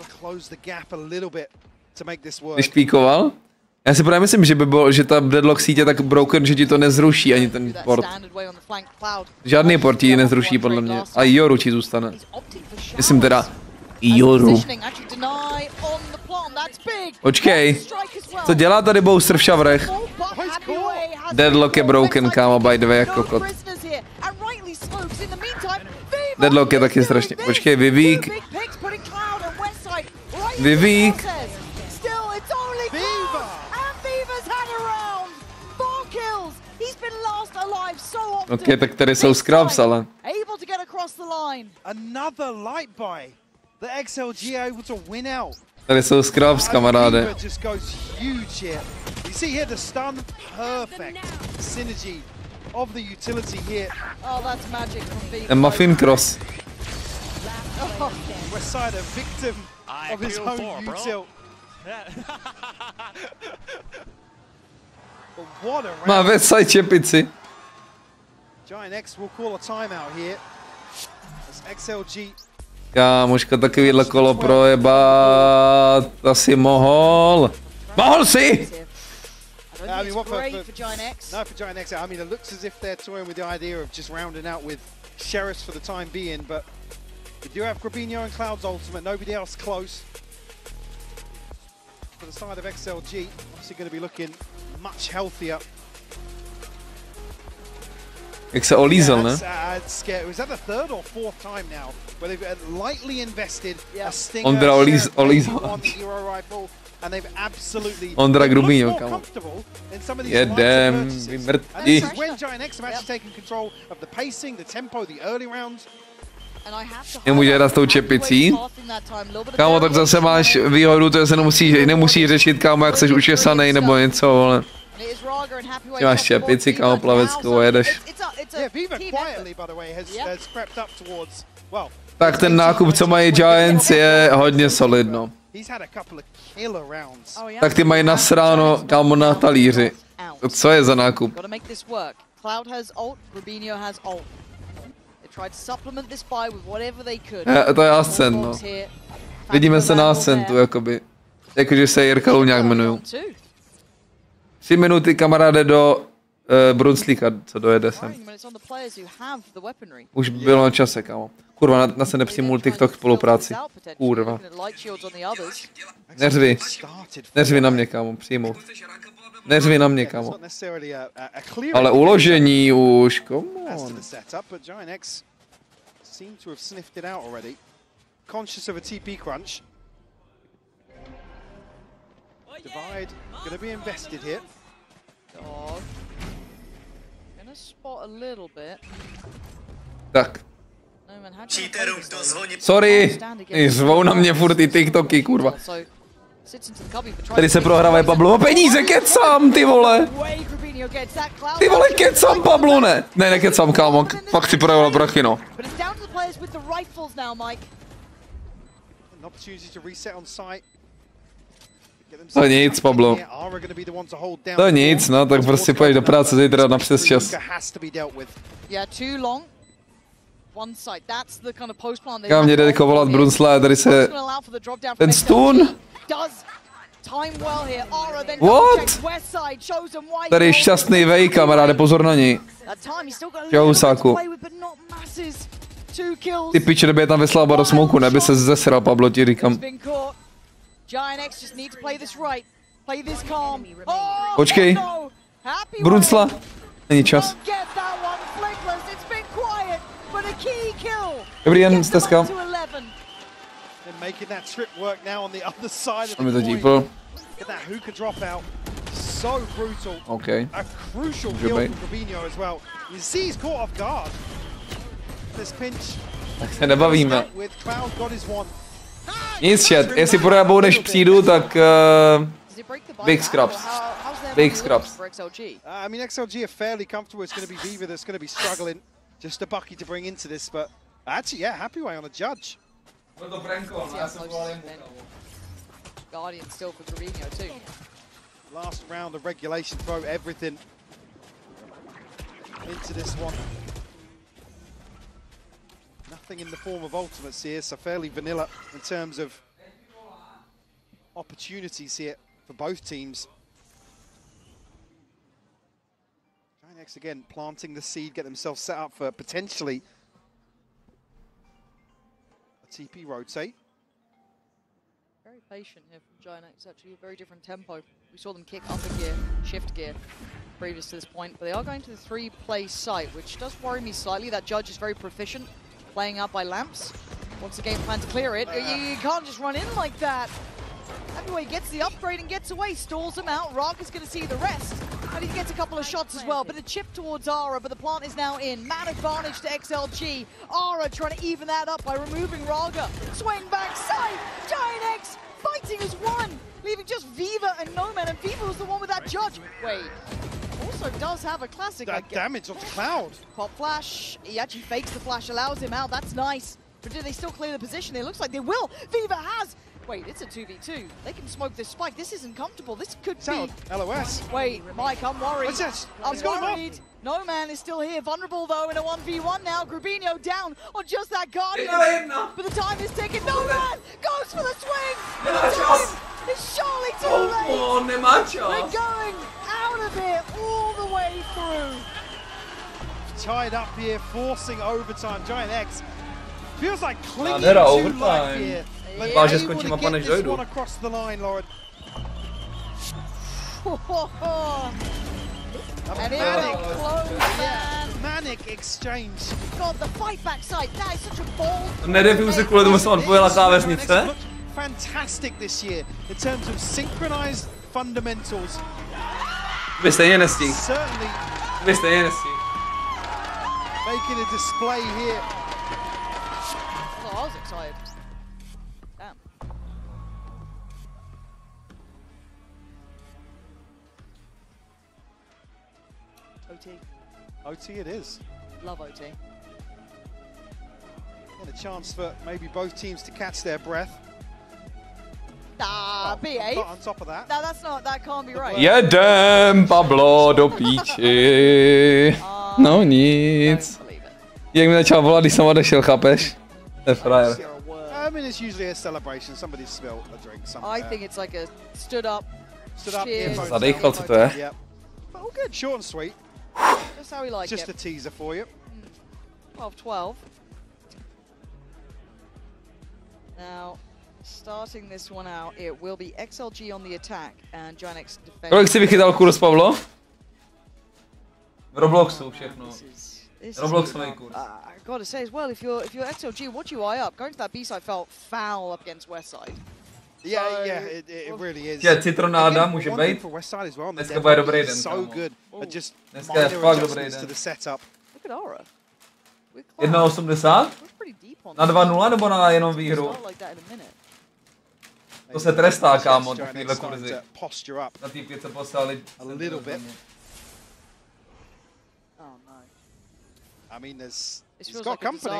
Když píkoval? Já si právě myslím, že by bylo, že ta deadlock sítě je tak broken, že ti to nezruší ani ten port. Žádný port ti nezruší, podle mě. A Joru ti zůstane. Myslím teda Joru. Počkej. Co dělá tady Booster v šavrech? Deadlock je broken, kámo, by the way, jako kokot. Deadlock je taky strašně. Počkej, Vivík. Vivík. Ok, tak tady jsou scrubs, ale. Tady jsou scrubs, kamaráde. Ten muffin cross. Westside a victim of his own util. Má westside čepici. Giant X will call a timeout here. As XLG. Kámoška, takovýhle kolo projebat. Asi mohl. Mohl si! I mean, what for Giant X? No, for Giant X. I mean, it looks as if they're toying with the idea of just rounding out with Sheriffs for the time being, but we do have Grabinho and Cloud's ultimate. Nobody else close. For the side of XLG, obviously going to be looking much healthier. Jak se olízel, ne? Was that the third or fourth time now where they've lightly invested a stinger Ondra olízel. and they've absolutely Ondra Grubinho, more kámo. comfortable in some of these Jedem, And vymrtí. this is when Giant X have actually taken control of the pacing, the tempo, the early rounds. Nemůže hrát s tou čepicí. Kámo, tak zase máš výhodu, to se nemusí řešit, kámo, jak jsi učesanej nebo něco, vole. Ty máš čepici, kámo, plaveckou a jedeš. Tak ten nákup, co mají Giants, je hodně solidno. Tak ty mají nasráno, kámo, na talíři. Co je za nákup? To je ascent, no. Vidíme se na ascentu, jakoby. Jakože se Jirka nějak jmenuju. 3 minuty, kamaráde, do Brunslíka, co dojede sem. Už bylo na čase, kámo. Kurva, na se nepřijmul TikTok spolupráci. Kurva. Neřvi. Neřvi na mě, kámo, přijmout. Neřvi na mě, kámo. Ale uložení už, come on. Divide, gonna be invested here. Gonna spot a little bit. Tak. Sorry, řvou na mě furt ty TikToky, kurva. Tady se prohrávají Pablo o peníze, kecám, ty vole. Ty vole, kecám, Pablo, ne. Ne, nekecám, kámo, fakt si projeval prachy, no. To je nic, Pablo. To je nic, no, tak prostě půjdeš do práce zítra na přes čas. Kam mě jde volat Brunsla, tady se... Ten stun? What? Tady je šťastný vej, kamaráde, pozor na něj. Čau, Husáku. Ty piče, kdyby je tam vyslal do smoku, neby se zesral, Pablo, ti říkám. Počkej. Brunsla. Není čas. Dobrý den, stezka. Máme to dípl. OK. Může být. Tak se nebavíme. Nic, chat. Jestli projabou, než přijdu, tak... big scraps. Big scraps. I mean, XLG are fairly comfortable. It's going to be Viva that's going to be struggling. Just a bucky to bring into this, but actually, yeah, happy way on a judge. Guardian still for Grabinho too. Last round of regulation, throw everything into this one. Nothing in the form of ultimates here, so fairly vanilla in terms of opportunities here for both teams. Next again, planting the seed, get themselves set up for potentially a TP rotate. Very patient here from Giant X, actually a very different tempo. We saw them kick up a gear, shift gear previous to this point, but they are going to the 3-play site, which does worry me slightly. That judge is very proficient, playing out by lamps. Wants the game plan to clear it. You can't just run in like that. Heavyweight gets the upgrade and gets away, stalls him out. Rarga's going to see the rest. And he gets a couple of shots as well, but a chip towards Ara, but the plant is now in. Man advantage to XLG. Ara trying to even that up by removing Rarga. Swing back, side. Giant X fighting as one, leaving just Viva and Nomad, and Viva was the one with that judge. Wait, also does have a classic. That damage onto Cloud. Pop flash, he actually fakes the flash, allows him out, that's nice. But do they still clear the position? It looks like they will. Viva has. Wait, it's a 2v2. They can smoke this spike. This isn't comfortable. This could be. LOS. Wait, Mike, I'm worried. What's this? I'm worried. No man is still here. Vulnerable though in a 1v1 now. Grubinho down on just that Guardian. But the time is ticking. No man goes for the swing. It's surely too late. We're going out of it all the way through. Tied up here, forcing overtime. Giant X feels like clinging to life here. But able to get this one across the line, Lauren. Manic exchange. God, the fight backside. That is such a bold. Nereviu se kvůli tomu, se on pojela klávesnice. Fantastic this year in terms of synchronized fundamentals. Vy stejně nestí. Certainly. Vy stejně nestí. Making a display here. Oh, I was excited. Damn. OT. OT it is. Love OT. And a chance for maybe both teams to catch their breath. behave. On top of that. No, that's not. That can't be right. Jedem, Pablo, do píči. No nic. Jak mi začal volat, když jsem odešel, chápeš? To je frajer. I mean, it's usually a celebration. Somebody spilled a drink somewhere. I think it's like a stood up. Zadejchal, co to je? Yeah. But all good. Short and sweet. Just how we like Just it. a teaser for you. 12-12. Now, starting this one out, it will be XLG on the attack and Giant X defense. Kolik si vychytal kurz, Pablo? V Robloxu všechno. Robloxový kurz. I gotta say as well, if you're XLG, what you eye up? Going to that B-side felt foul up against westside. Yeah, it really is. Citronáda může být. Dneska bude dobrý den. So good. Dneska je fakt dobrý den. Look at Aura. 1,80? Na 2-0 nebo na jenom výhru? To se trestá, kámo, takovýhle kurzy. Na té 5 se poslali. I mean, it's got company.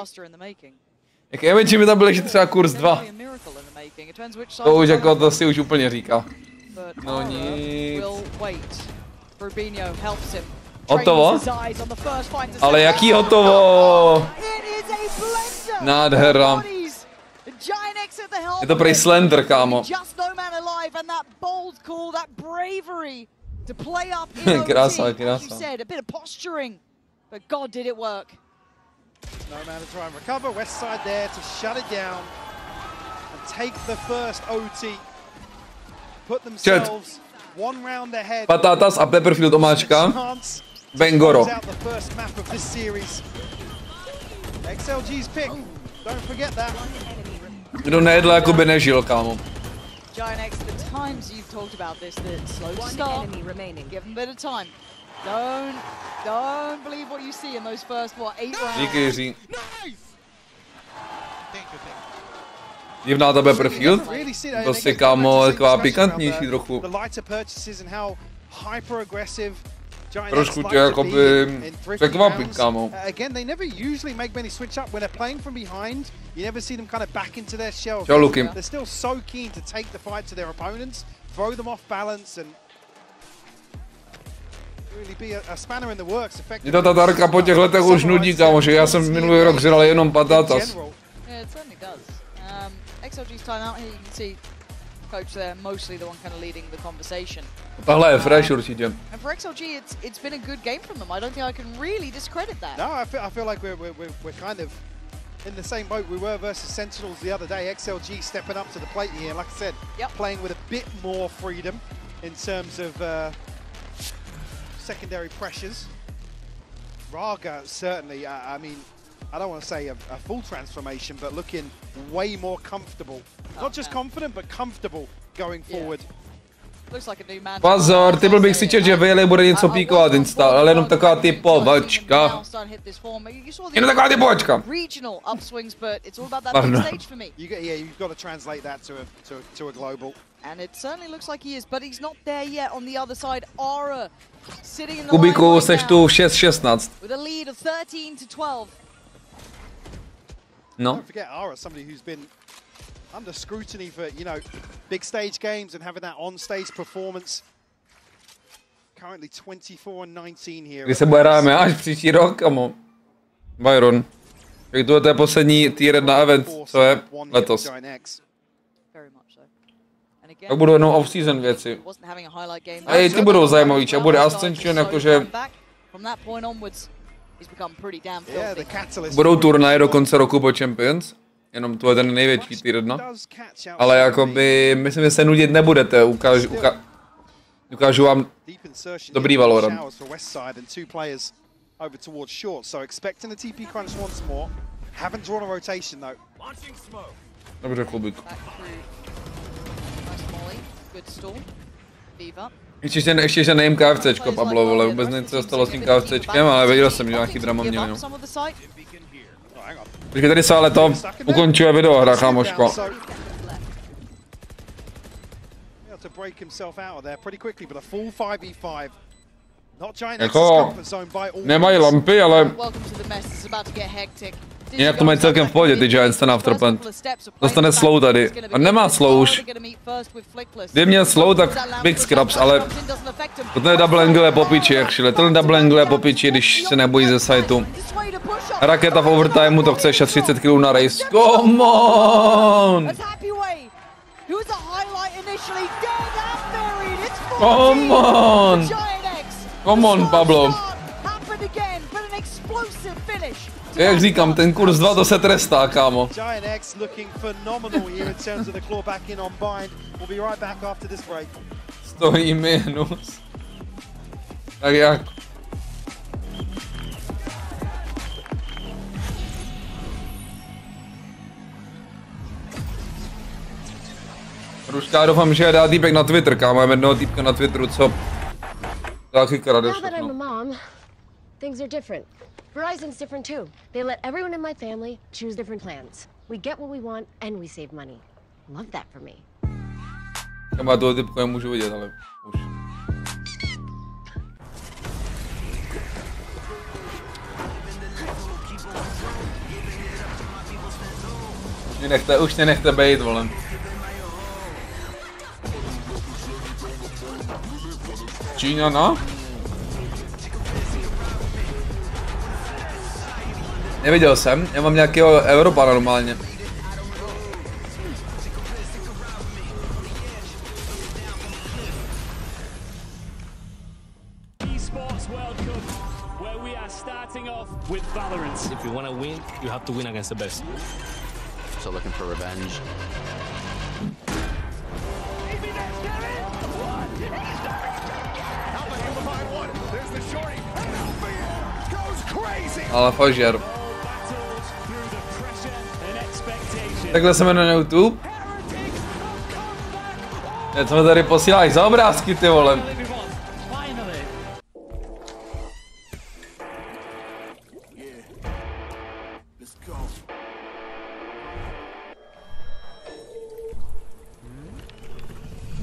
Jak je menší mi tam byl ještě třeba kurz 2. To už jako, to si už úplně říká. No nic. Hotovo? Ale jaký hotovo? Nádhera. Je to prej Slender, kámo. Krása, krása. But God, did it work. No man to try and recover. Westside there to shut it down and take the first OT. Put themselves one round ahead. Patatas a Pepperfield omáčka. Bengoro. The first map of this series. XLG's pick. Don't forget that. Kdo nejedl, jako by nežil, kámo. Giant X, the times you've talked about this, the slow start, give them a bit of time. Don't believe what you see in those first, 8 rounds. Díky, Jiří. Divná ta Pepperfield. To si, kámo, taková pikantnější trochu. Trošku tě jakoby překvapit, kámo. Čau, Luky. Mě ta Tatarka po těch letech už nudí, kámo, že já jsem minulý rok žral jenom patatas. Tahle je fresh určitě. And for XLG, it's been a good game from them. I don't think I can really discredit that. No, I feel like we're kind of in the same boat we were versus Sentinels the other day. XLG stepping up to the plate here, like I said, playing with a bit more freedom in terms of secondary pressures. Rarga certainly, I mean, I don't want to say a full transformation, but looking way more comfortable. Not just confident, but comfortable going forward. Pozor, ty bych si četl, že Vejle bude něco píkovat install, ale jenom taková typovačka. Jenom taková typovačka. Pardon. You've got to translate that to a global. And it certainly looks like he is, but he's not there yet on the other side. Aura sitting in the Kubiku, seš tu 6-16. With a lead of 13-12. No. Don't forget Ara, somebody who's been under scrutiny for, you know, big stage games and having that on-stage performance. Currently 24-19 here. Kdy se bude hrát až příští rok, kamo. Byron. Tak to je poslední tier 1 event, co je letos. Tak budou jenom off-season věci. A i ty budou zajímavý, a bude Ascension, jakože... Budou turnaje do konce roku po Champions. Jenom to je ten největší tier 1. Ale jakoby, myslím, že se nudit nebudete, ukážu vám dobrý Valorant. Over towards short, so expecting the TP crunch once more. Haven't drawn a rotation though. Dobře, klubík. Ještě nejím KFCčko, Pablo, vole, vůbec nic se stalo s tím KFCčkem, ale věděl jsem, že nějaký drama měli, no. Počkej, tady se ale to ukončuje video hra, chámoško. Jako, nemají lampy, ale jinak to mají celkem v pohodě, ty Giants, ten afterplant. Dostane slow tady. A nemá slow už. Kdyby měl slow, tak big scraps, ale ten double angle je po piči, actually. Ten double angle je po piči, když se nebojí ze situ. Raketa v overtimeu, to chce ještě 30 kg na race. Come on! Come on! Come on, Pablo. Jak říkám, ten kurz 2 to se trestá, kámo. Stojí minus. Tak jak? Ruška, já doufám, že dá týpek na Twitter, kámo. Mám jednoho týpka na Twitteru, co... Taky krade všechno. Things are different. Verizon's different too. They let everyone in my family choose different plans. We get what we want and we save money. Love that for me. Já toho typku nemůžu vidět, ale už. Už mě nechte bejt, vole. Číňana? Neviděl jsem, já mám nějakého Evropana normálně. If you want to win, you have to win against the best. So looking for revenge. Ale fažer. Takhle se jmenuje na YouTube. Co mi tady posíláš za obrázky, ty vole?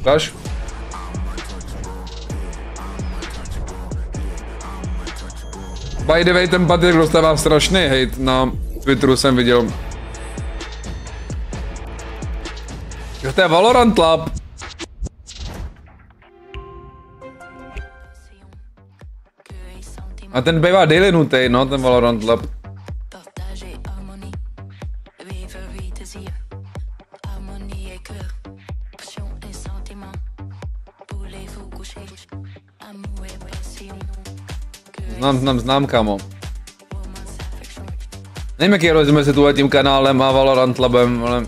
Ukáž? By the way, ten Patrik dostává strašný hate na Twitteru, jsem viděl. To je Valorant Lab. A ten bývá daily nutej, no, ten Valorant Lab. Znám, kámo. Nevím, jaký je rozdíl mezi tím kanálem a Valorant Labem, ale...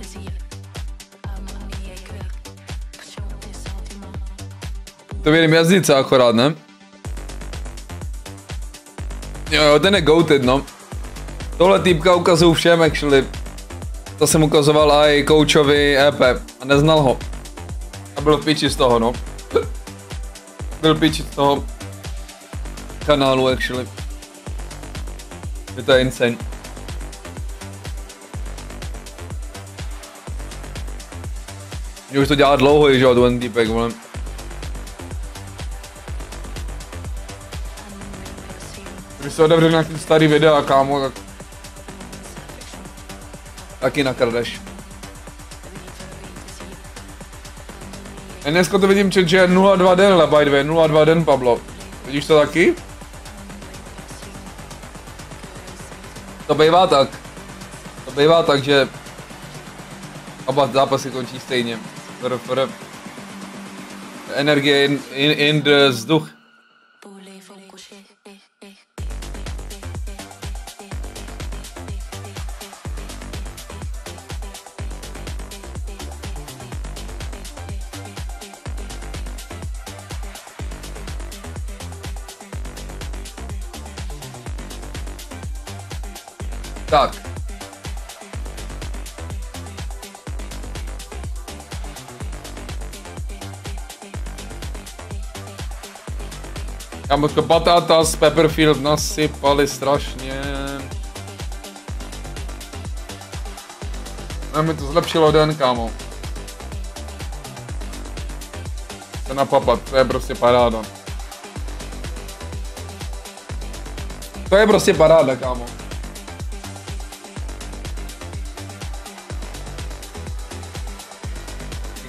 To vědím jazdice akorát, ne? Jo, ten je goated, no. Tohle týpka ukazuju všem, actually. To jsem ukazoval i coachovi EP a neznal ho. A byl v piči z toho, no. Byl piči z toho kanálu, actually. Je to insane. Mě už to dělá dlouho, že jo, ten týpek, vole. Když se odevřel nějaký starý videa, kámo, tak... Taky nakradeš. Dneska to vidím, že je 0-2 den, by the way, 0-2 den, Pablo. Vidíš to taky? To bývá tak. To bývá tak, že oba zápasy končí stejně. Energie in the vzduch. Tak. Kámo, to patáta z Pepperfield nasypali strašně. A mi to zlepšilo den, kámo. To na papat, to je prostě paráda. To je prostě paráda, kámo.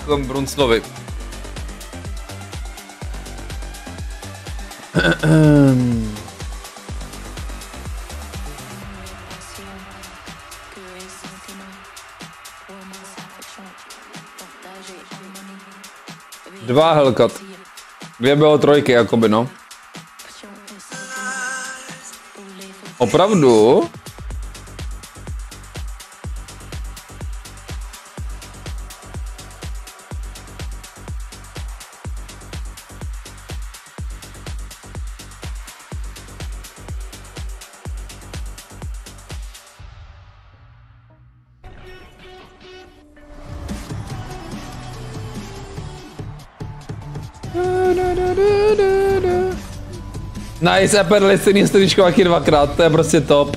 Děkujem Brunslovi. Dva Hellcat. Dvě bylo trojky, jakoby, no. Opravdu? Nice, Apple listinný stříčko taky dvakrát, to je prostě top.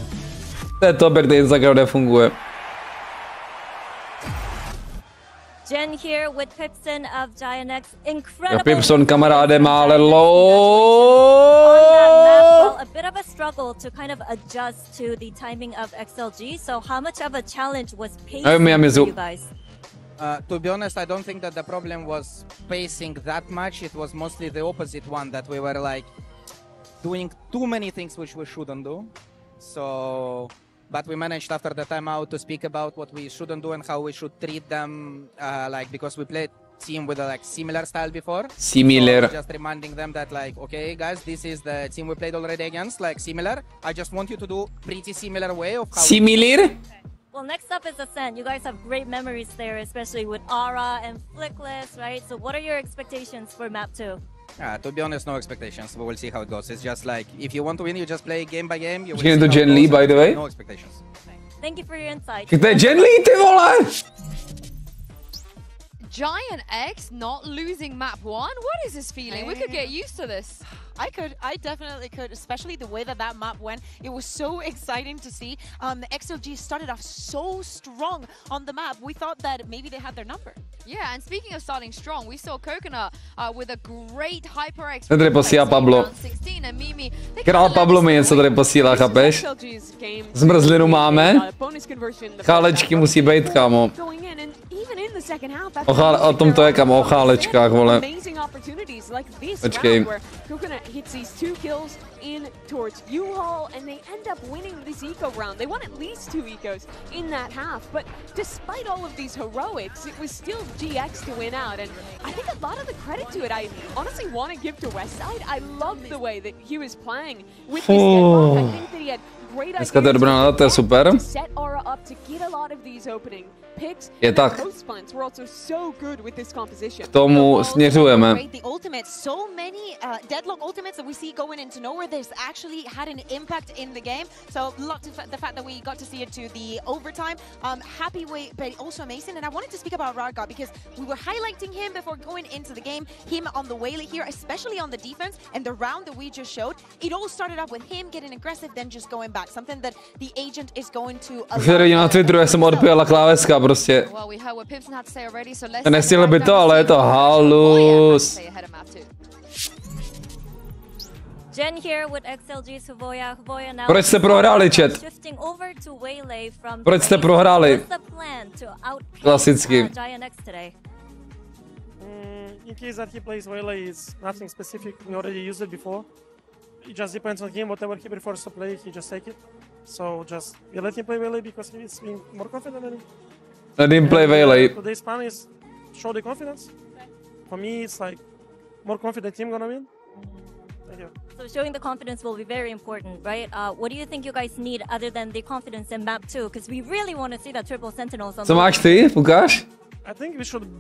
To je top, jak ten Instagram nefunguje. Jen here with Pipson of Giant-X. Incredible. Pipson kamaráde má ale low. A bit of a struggle to kind of adjust to the timing of XLG. So how much of a challenge was pacing for you guys? To be honest, I don't think that the problem was pacing that much. It was mostly the opposite one, that we were like doing too many things which we shouldn't do. So, but we managed after the timeout to speak about what we shouldn't do and how we should treat them, like, because we played team with a like similar style before. Similar. So just reminding them that like, okay guys, this is the team we played already against, like similar. I just want you to do pretty similar way of how. Similar? Well, next up is Ascent. You guys have great memories there, especially with Aura and Flickless, right? So what are your expectations for map 2? To be honest, no expectations. We will see how it goes. It's just like, if you want to win, you just play game by game. You will see to Jen Lee, by the way? No expectations. Thank you for your insight. To je Jen Lee, ty vole! Giant-X not losing map 1? What is this feeling? We could get used to this. I definitely could, especially the way that map went. It was so exciting to see. The XLG started off so strong on the map. We thought that maybe they had their number. Yeah, and speaking of starting strong, we saw Coconut with a great HyperX. Tady posílá Pablo. Král Pablo mi něco tady posílá, chápeš? Zmrzlinu máme. Chálečky musí být, kámo. O tom to je, kámo, o chálečkách, vole. Počkej. Hits these 2 kills in towards U-Haul, and they end up winning this eco round. They won at least 2 ecos in that half, but despite all of these heroics, it was still GX to win out, and I think a lot of the credit to it, I honestly want to give to Westside. I love the way that he was playing with this deadlock. I think that he had great ideas to je super. to set Aura up to get a lot of these opening picks. Je tak. Were also so good with this composition. K tomu směřujeme. The ultimates, so many deadlock ultimates that we see going into nowhere. There's actually had an impact in the game. So love the fact that we got to see it to the overtime. Happy way, but also amazing. And I wanted to speak about Rarga because we were highlighting him before going into the game. Him on the whale here, especially on the defense, and the round that we just showed. It all started up with him getting aggressive, then just going back. Something that the agent is going to. Na Twitteru, jak jsem odpěla kláveska, prostě. Nestihl by to, ale je to halus. Jen here with XLG Hvoja. Hvoja now. Proč jste prohráli, chat? Proč jste prohráli? Klasicky. In case that he plays Waylay, is nothing specific. We already used it before. It just depends on him. Whatever he prefers to play, he just take it. So just we let him play Waylay because he's being more confident than him. Let him play Waylay. Today's plan is show the confidence. For me, it's like more confident team gonna win. Thank you. So showing the confidence will be very important, right? What do you think you guys need other than the confidence in map 2? Because we really want to see that triple sentinels on. Co máš ty, Lukáš?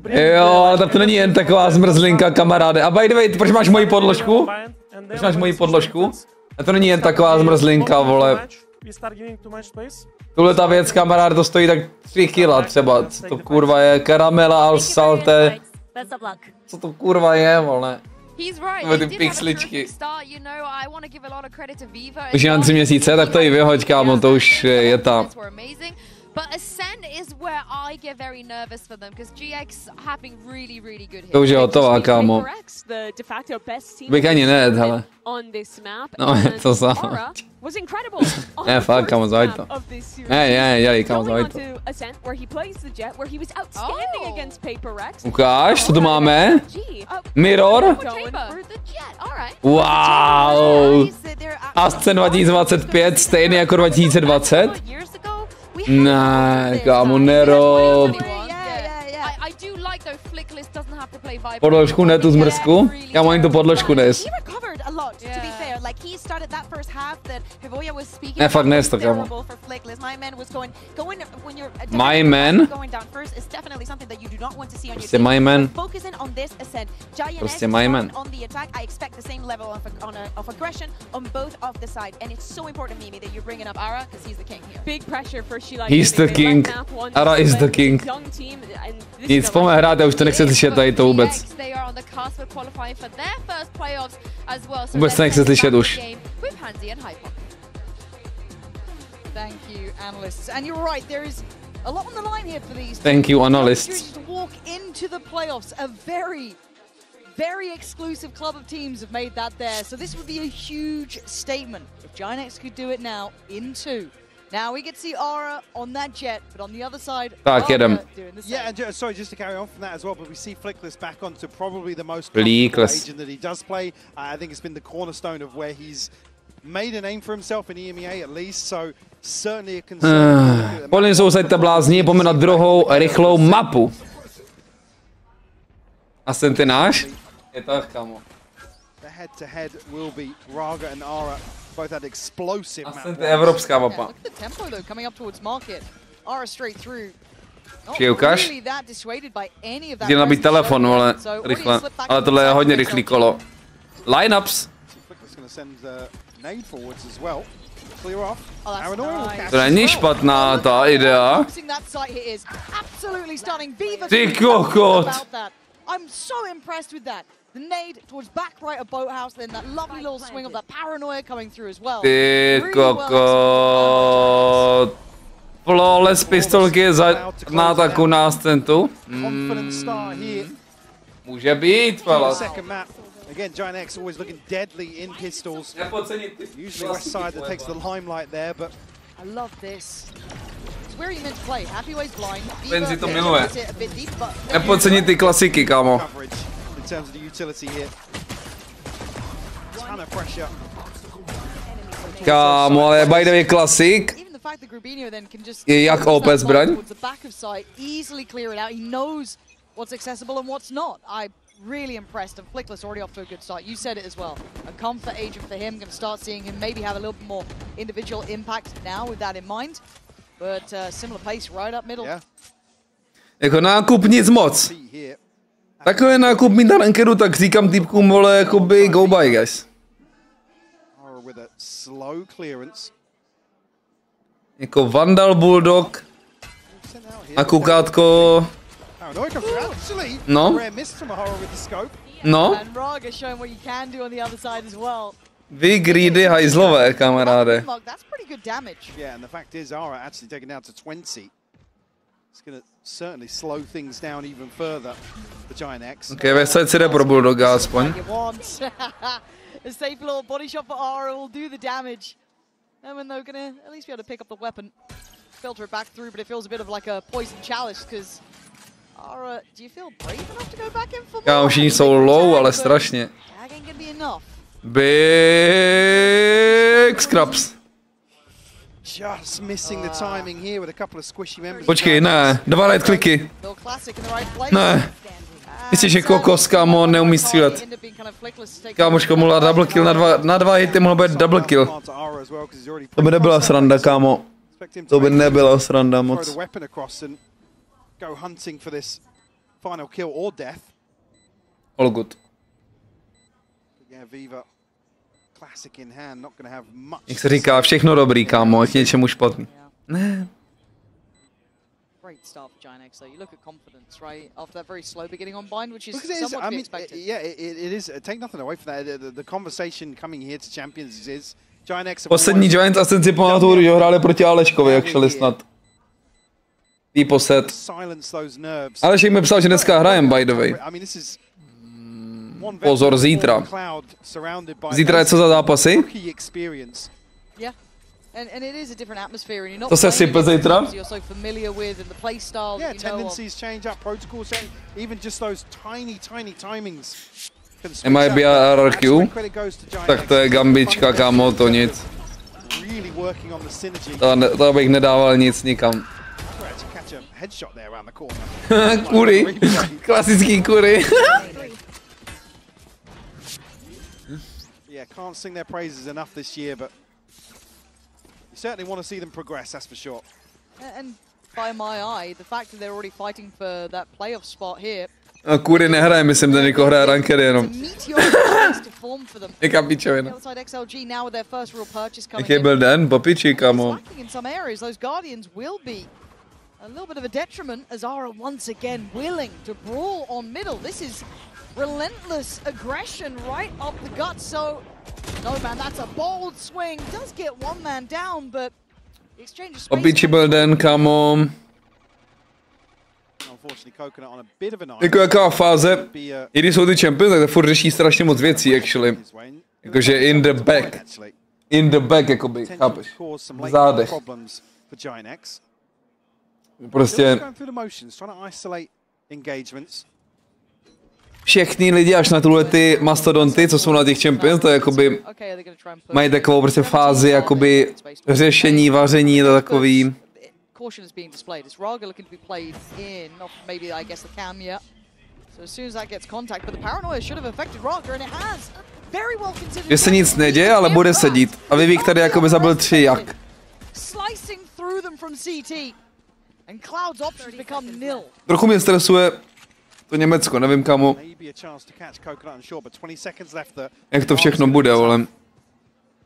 Jo, ale tak to není jen taková zmrzlinka, kamaráde. A by the way, proč máš moji podložku? Proč máš moji podložku? A to není jen taková zmrzlinka, vole. Tuhle ta věc, kamarád, to stojí tak 3 kila třeba. Co to kurva je? Karamela al salte. Co to kurva je, vole? He's right. Ty pixličky. Už jen 3 měsíce, tak to i vyhoď, kámo, to už je tam. But Ascend is where I get very nervous for them because GX having really good hits. To už je hotová, kámo. Bych ani nejet, hele. No, je to samo. Ne, fakt, kámo, zahoď to. Ne, dělej, kámo, zahoď to. Ukáž, co tu máme? Mirror? Wow. Ascend 2025, stejný jako 2020? Ne, kámo, nerob. Podložku, ne tu zmrzku? Kámo, ani tu podložku nes. Ne, fakt nes to, kámo. My man? Prostě my man. Prostě my man. He's the king. Ara is the king. Nic, pojďme hrát, já už to nechci slyšet tady to vůbec. Vůbec to nechci slyšet už. Thank you, analysts. And you're right, there is a lot on the line here for these. Thank you, analysts. To walk into the playoffs, a very exclusive club of teams have made that there. So this would be a huge statement if Giant could do it now in 2. Now we get to see Aura on that jet, but on the other side, get him. Yeah, and sorry, just to carry on from that as well, but we see Flickless back onto probably the most agent that he does play. I think it's been the cornerstone of where he's made a name for himself in EMEA at least, so certainly a concern. Polně sousaďte blázni, pojďme na druhou rychlou mapu. A jsem ty náš? Je tak, kamo. The head-to-head will be Rarga and Ara. Both had explosive map. To je evropská mapa. Look at the tempo though coming up towards market. Ara straight through. Či ukáž? Jde nabít telefon, vole, rychle. Ale tohle je hodně rychlý kolo. Lineups. To není špatná ta idea. Ty kokot. I'm so impressed with that. The nade towards back right of Boathouse, then that lovely little swing of that paranoia coming through as well. Ty kokot. Flawless pistolky na ataku na Ascentu. Může být, fellas. Again, Giant X always looking deadly in pistols. Usually westside that takes the limelight there, but I love this. It's where you meant to play. Happyway's blind. Benzi to miluje. Nepodcenit ty klasiky, kámo. In terms of the utility here. Ton of pressure. Kámo, ale by the way, klasik je jak OP zbraň. What's accessible and what's not. I'm really impressed, and Flickless already off to a good start. You said it as well. A comfort agent for him. Going to start seeing him maybe have a little bit more individual impact now with that in mind. But similar pace right up middle. Yeah. Jako nákup nic moc. Takové nákup mít na rankedu, tak říkám týpkům, vole, jakoby go by, guys. With a slow clearance. Jako Vandal Bulldog. A kukátko. No. No. Vy greedy hajzlové, kamaráde. Ok, westside si jde pro Bulldoga aspoň. A safe little body shot for Ara will do the damage. And they're gonna at least be able to pick up the weapon, filter it back through, but it feels a bit of like a poison chalice, because Ara, do you feel brave enough to go back in for more? Kámo, všichni jsou low, ale strašně. Big scraps. Just missing the timing here with a couple of squishy members. Počkej, ne, 2 right kliky. Ne. Myslíš, že kokos, kámo, neumí střílet. Kámoško, mohla double kill na dva hity, mohla být double kill. To by nebyla sranda, kámo. To by nebyla sranda moc. All good. Jak se říká, všechno dobrý, kámo, k něčemu špatný. Ne. Great start for Ginex, though. You look at confidence, right? After that very slow beginning on bind, which is somewhat to be expected. Yeah, it is. Take nothing away from that. The conversation coming here to Champions is Ginex. Poslední Giants asi si pamatuju, že hráli proti Aleškovi, jak šli snad. Výposet. Alešek mi psal, že dneska hrajem, by the way. Pozor, zítra. Zítra je co za zápasy? And it is a different atmosphere, and you're not. To se sype zítra? You're so familiar with and the play style. Yeah, tendencies change up, protocols change, even just those tiny timings. MIB a RRQ? Tak to je gambička, kámo, to nic. To bych nedával nic nikam. Kury. Klasický kury. Yeah, can't sing their praises enough this year, but you certainly want to see them progress, that's for sure. And by my eye, the fact that they're already fighting for that playoff spot here. Kury nehraje, myslím, že někoho hraje rankedy jenom. Jaká pičovina. Jaký byl den? Papiči, kámo. A little bit of a detriment as Ara once again willing to brawl on middle. This is relentless aggression right up the gut. So, no man, that's a bold swing. Does get one man down, but the exchange of space. Papiči byl den, kámo. Jako jaká fáze, i když jsou ty champions, tak to furt řeší strašně moc věcí, actually. Jakože in the back. In the back, jakoby, chápeš? V zádech. Prostě všechny lidi až na tuhle ty mastodonty, co jsou na těch champions, to jakoby mají takovou prostě fázi jakoby řešení, vaření, to takový. Caution is being displayed. It's Rarga looking to be played in, not maybe I guess the cam yet. So as soon as that gets contact, but the paranoia should have affected Rarga, and it has. Very well considered. Že se nic neděje, ale bude sedít. A Vivek tady jakoby zabil 3 jak. Slicing through them from CT. And Cloud's options become nil. Trochu mě stresuje to Německo, nevím kamo. Jak to všechno bude, ale.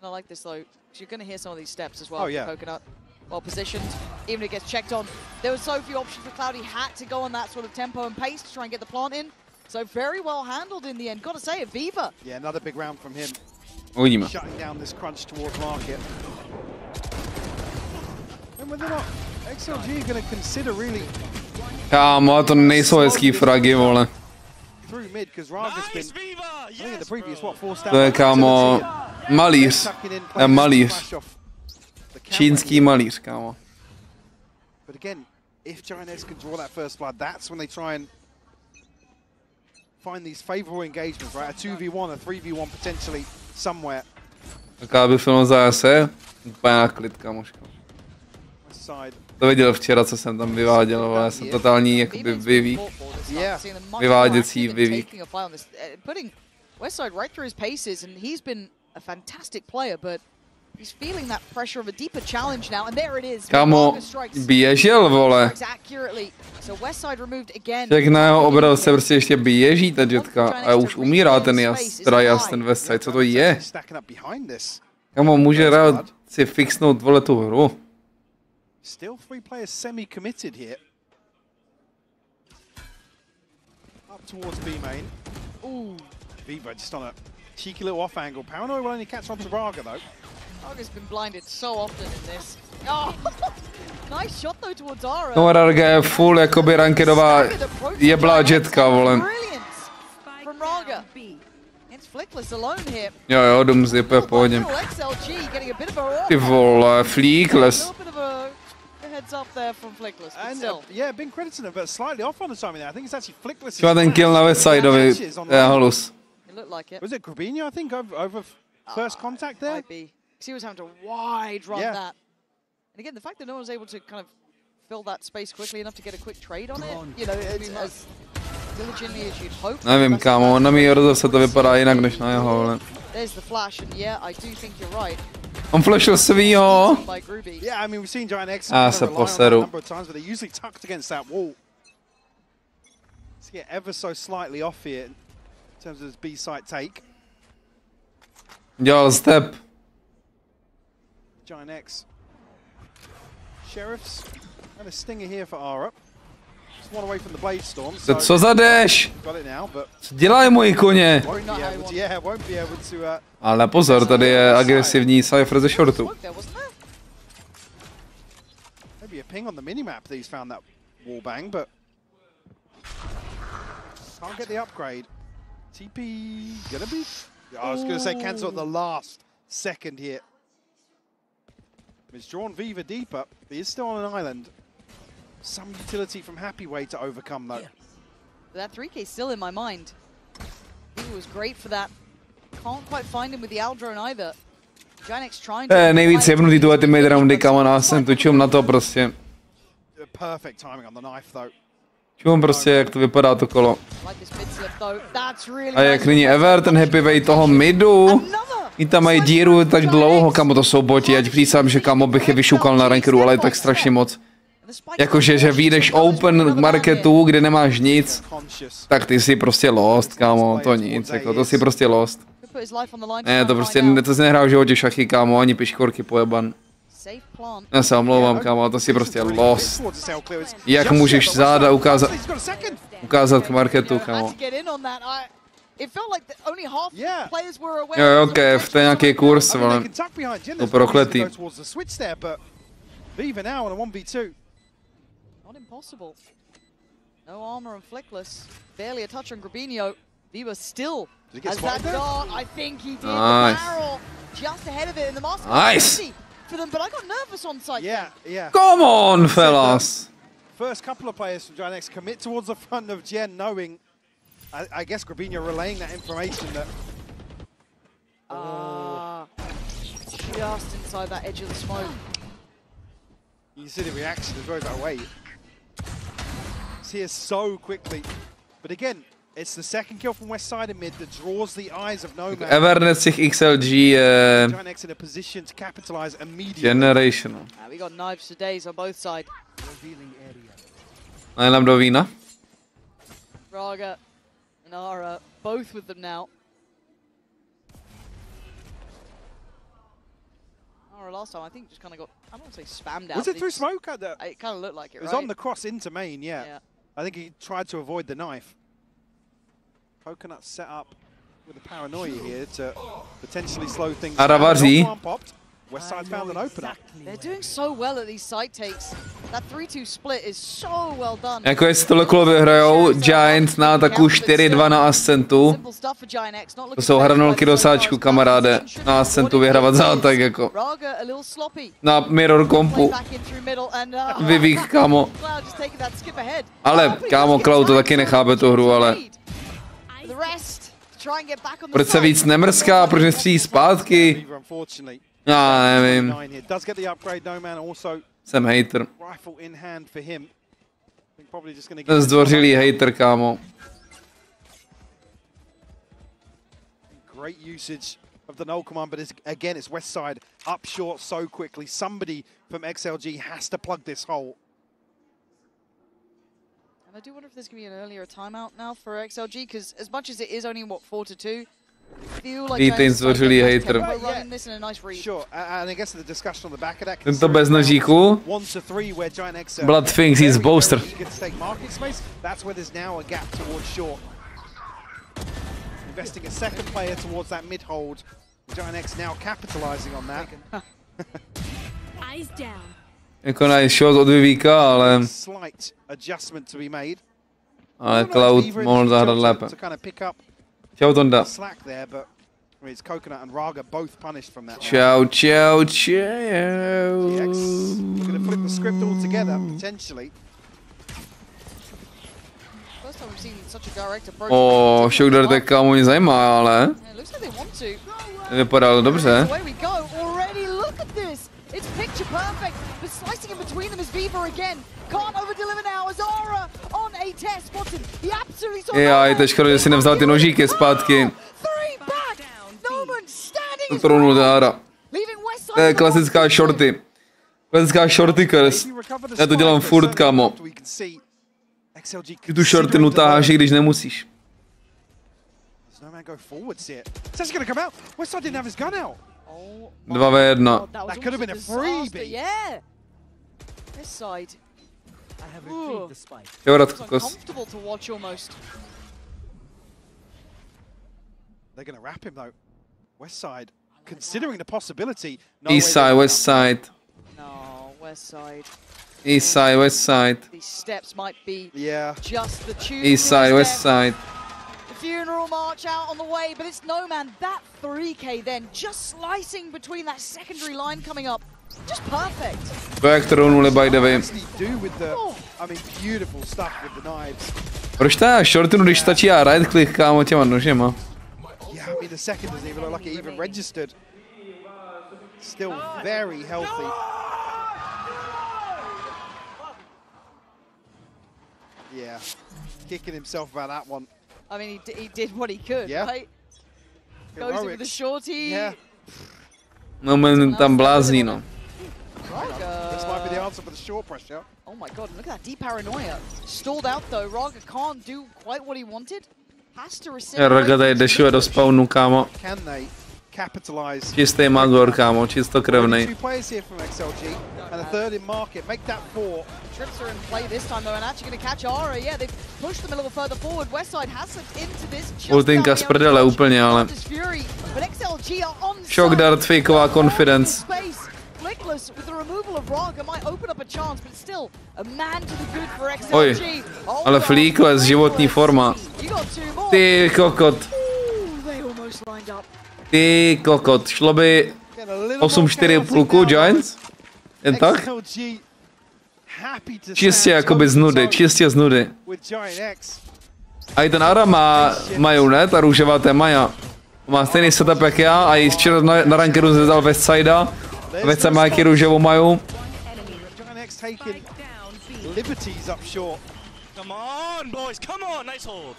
I like this though. You're going to hear some of these steps as well. Coconut. Well positioned, even if it gets checked on. There were so few options for Cloud. He had to go on that sort of tempo and pace to try and get the plant in. So very well handled in the end. Got to say it, Viva. Yeah, another big round from him. Uvidíme. Shutting down this crunch towards market. And whether or not XLG going to consider really. Kámo, to nejsou hezký fragy, vole. Through mid, because Rarga's been. I think in the previous what 4 To je kámo malíř. Malíř. Čínský malíř, kámo. But again, if Ginex can draw that first blood, that's when they try and find these favorable engagements, right? A 2v1, a 3v1 potentially somewhere. Taká by film zase, úplně na klid, kámoško. To viděl včera, co jsem tam vyváděl, ale já jsem totální jakoby Vivek. Vyváděcí Vivek. Westside right through his paces, and he's been a fantastic player, but he's feeling that pressure of a deeper challenge now, and there it is. Kámo, běžel, vole. Jak na jeho obraz se prostě ještě běží ta jetka a už umírá ten Jas, ten Westside, co to je? Kámo, může rád si fixnout, vole, tu hru. Still 3 players semi-committed here. Up towards B main. Ooh, Viva just on a cheeky little off angle. Paranoia will only catch on to Rarga though. Rarga's been blinded so often in this. Oh, nice shot though towards Ara. No, Rarga je full jakoby rankedová jeblá jetka, vole. From Rarga. Jo, Dum zjebe v pohodě. Ty vole, Fleekless. Třeba ten kill na westsideovi, to je halus. Was it Grabinho, I think, over first contact there? Might be. Because he was having to wide run that. And again, the fact that no one was able to kind of fill that space quickly enough to get a quick trade on it, you know, as diligently as you'd hope. Nevím, kámo, na mý se to vypadá jinak než na jeho, ale... There's the flash, and yeah, I do think you're right. On flashil svýho. Yeah, I mean, we've seen Giant X se poseru. a number of times, but they're usually tucked against that wall. Let's get ever so slightly off here in terms of his B-side take. Dělal step. Giant X. Sheriffs and a stinger here for Ara. Just one away from the Blade Storm. So co za dash? Got it now, but co dělají moji koně? Won't be able to, Ale pozor, tady je agresivní Cypher ze shortu. Maybe a ping on the minimap that he's found that wall bang, but can't get the upgrade. TP gonna be? I was gonna say cancel at the last second here. He's drawn Viva deep up, but he's still on an island. Some utility from Happyway to overcome though. That 3K is still in my mind. He was great for that. Can't quite find him with the Aldrone either. Ginex trying to... Nejvíc jebnutý tu ultimate roundy, kamo, na Ascentu, čum na to prostě. Perfect timing on the knife though. Čum prostě, jak to vypadá to kolo. A jak není ever ten Happyway toho midu. I tam mají díru tak dlouho, kamo, to jsou boti, ať přísám, že kamo bych je vyšukal na rankeru, ale je tak strašně moc. Jakože, že vyjdeš open marketu, kde nemáš nic, tak ty jsi prostě lost, kámo, to nic, jako to jsi prostě lost. Ne, to prostě, to si nehrál v životě šachy, kámo, ani piškorky pojeban. Já se omlouvám, kámo, to si prostě lost. Jak můžeš záda ukázat k marketu, kámo. Jo, ok, to je nějaký kurz, ale to prokletý. Impossible. No armor and flickless. Barely a touch on Grabinho. Viva still has that dart. I think he did. Nice. The barrel just ahead of it in the master. Nice. For them, but I got nervous on site. Yeah. Come on, fellas. First couple of players from Giant X commit towards the front of Gen, knowing, I guess Grabinho relaying that information that. Just inside that edge of the smoke. You see the reaction as well. Like, wait. Here so quickly, but again, it's the second kill from westside in mid that draws the eyes of Nomad. Everness těch XLG Giant X in a position to capitalize immediately. Generational. We got knives for days on both sides. Najlám do vína. Rarga and Ara, both with them now. Last time, I think just kind of got, I don't want to say spammed out. Was it through smoke? It kind of looked like it, It was on the cross into main, yeah. I think he tried to avoid the knife. Coconut set up with a paranoia here to potentially slow things down. Westside found an opener. They're doing so well at these side takes. That 3-2 split is so well done. Jako jestli tohle kolo vyhrajou Giants na ataku 4-2 na Ascentu. To jsou hranolky do sáčku, kamaráde. Na Ascentu vyhrávat za atak jako. Na mirror kompu. Vyvík, kámo. Ale, kámo, Cloud to taky nechápe tu hru, ale... Proč se víc nemrská, proč nestřílí zpátky? Já nevím. Jsem hater. Zdvořilý hater, kámo. Great usage of the null command, but again it's westside up short so quickly. Somebody from XLG has to plug this hole. And I do wonder if there's going to be an earlier timeout now for XLG, because as much as it is only, what, 4-2, Tento bez nožíku. Bloodfinks is booster. Investing a second player towards that mid hold. Giant X now capitalizing on that. Eyes down. Jako nice shot od Vivíka, ale... Slight adjustment to be made. Ale Cloud mohl zahrát lépe. Čau, Tonda. slack there, but I mean, it's Coconut and Rarga both punished from that. Čau, čau, čau. GX looking to flip the script altogether, potentially. First time we've seen such a direct approach. Shoulder attack kámo mě zajímá, ale It looks like they want to. nevypadalo dobře. Away we go already. Look at this. It's picture perfect. But slicing in between them is Beaver again. Can't over deliver now as Aura on a test. Spotted. He absolutely saw. Je to škoda, že si nevzal ty nožíky zpátky. To tronu dára. To je klasická shorty. Klasická shorty curse. Já to dělám furt, kámo. Ty tu shorty nutáháš, i když nemusíš. 2v1. That could have been a freebie. Yeah. This side. Jo, rád kokos. Comfortable to watch almost. They're going to wrap him though. Westside, considering the possibility. East side, west side. No, west side. East side, west side. These steps might be yeah. just the tune. East side, west side. The funeral march out on the way, but it's no man. That 3K then just slicing between that secondary line coming up. Just perfect. To jak to rovnuli by the way. Proč ta shortinu, když stačí a right click, kámo, těma nožema? Yeah, I mean the second doesn't even look like it even registered. Still very healthy. Yeah, kicking himself about that one. I mean, he did what he could, yeah. right? Goes in with the shorty. Yeah. No, man tam blázní, no. This might be the answer for the short pressure. Oh my god, look at that deep paranoia. Stalled out though. Rarga can't do quite what he wanted. Has to receive. Rarga tady dešuje do spawnu, kámo. Can they capitalize? Čistý magor, kámo, čistokrevnej. Two players here from XLG and a third in market. Make that 4. Trips are in play this time though, and actually going to catch Aura. Yeah, they've pushed them a little further forward. Westside has slipped into this. Ultinka z prdele úplně, ale. Shock dart, fakeová confidence. Oj, ale Fleekless, životní forma. Ty kokot. Ty kokot, šlo by 8-4 půlku Giants? Jen tak? Čistě jakoby z nudy, čistě z nudy. A i ten Ara mají, ne? Ta růžová téma. Má stejný setup jak já a i včera na rankeru zvedal westsida. Westside má jaký růžovou mají. Come on, boys, come on, nice hold.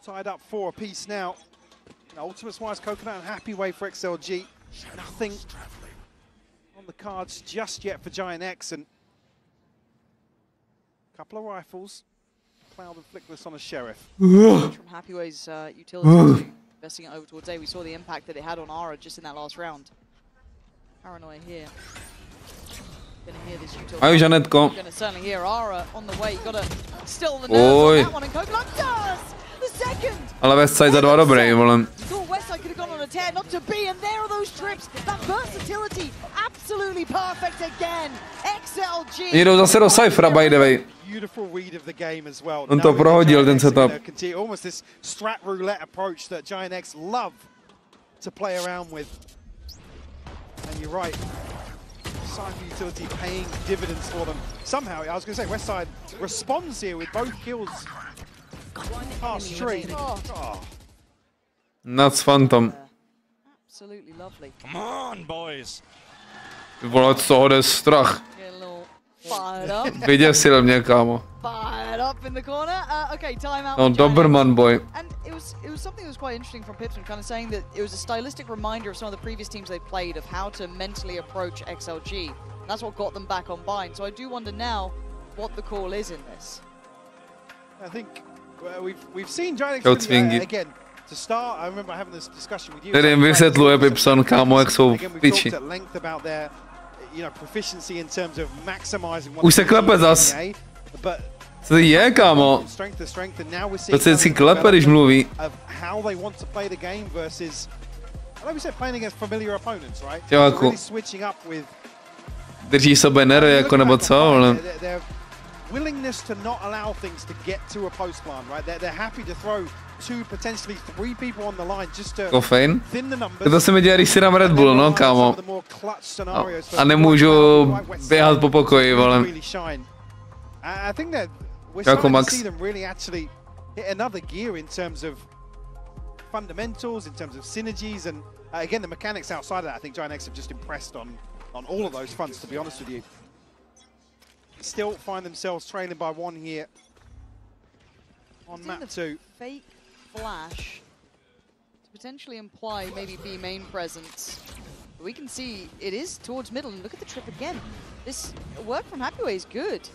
Tied up 4 apiece now. Ultimates wise, Coconut and happy way for XLG. Nothing on the cards just yet for Giant X, and a couple of rifles. Cloud and Flickless on a Sheriff. From Happyway's utility, investing it over towards A. We saw the impact that it had on Aura just in that last round. Paranoia here. Gonna hear this utility. Ahoj, Žanetko. Gonna certainly hear Aura on the way. Gotta still the nerves on that one, and Coconut does the second. Ale Westside za 2 dobrý, vole. Westside could have gone on a tear, not to be, and there are those trips. That versatility, absolutely perfect again. XLG. Jdou zase do Cyphera, by the way. On to prohodil, ten setup. Almost this strat roulette approach that Giant X love to play around with. And you're right. Cypher utility paying dividends for them. Somehow, I was going to say, Westside responds here with both kills. Past tree. Oh. Nuts Phantom. Absolutely lovely. Come on, boys. Vole, z toho jde strach. Vyděsil mě, kámo. Fired up in the corner. Okay, timeout. No, Doberman boy. And it was something that was quite interesting from Pipson, kind of saying that it was a stylistic reminder of some of the previous teams they played of how to mentally approach XLG. That's what got them back on bind. So I do wonder now what the call is in this. I think we've seen Giant X again. To start, I remember having this discussion with you. Tady jim vysvětluje Pipson, kámo, jak jsou v piči. Už se klepe zas. Co to je, kámo? To se vždycky klepe, když mluví. Čováku. Drží sobě nery, jako nebo co, ale... willingness to not allow things to get to a post plant, right? They're happy to throw 2, potentially 3 people on the line just to Kofein. thin the numbers. To se mi děje, když si dám Red Bull, no, kámo. No. A nemůžu běhat po pokoji, vole. I think that we're starting to see them really actually hit another gear in terms of fundamentals, in terms of synergies, and again the mechanics outside of that. I think Giant X have just impressed on all of those fronts, to be honest with you. Still find themselves trailing by 1 here on map 2. Fake flash to potentially imply maybe B main presence. But we can see it is towards middle, and look at the trip again. This work from Happyway is good.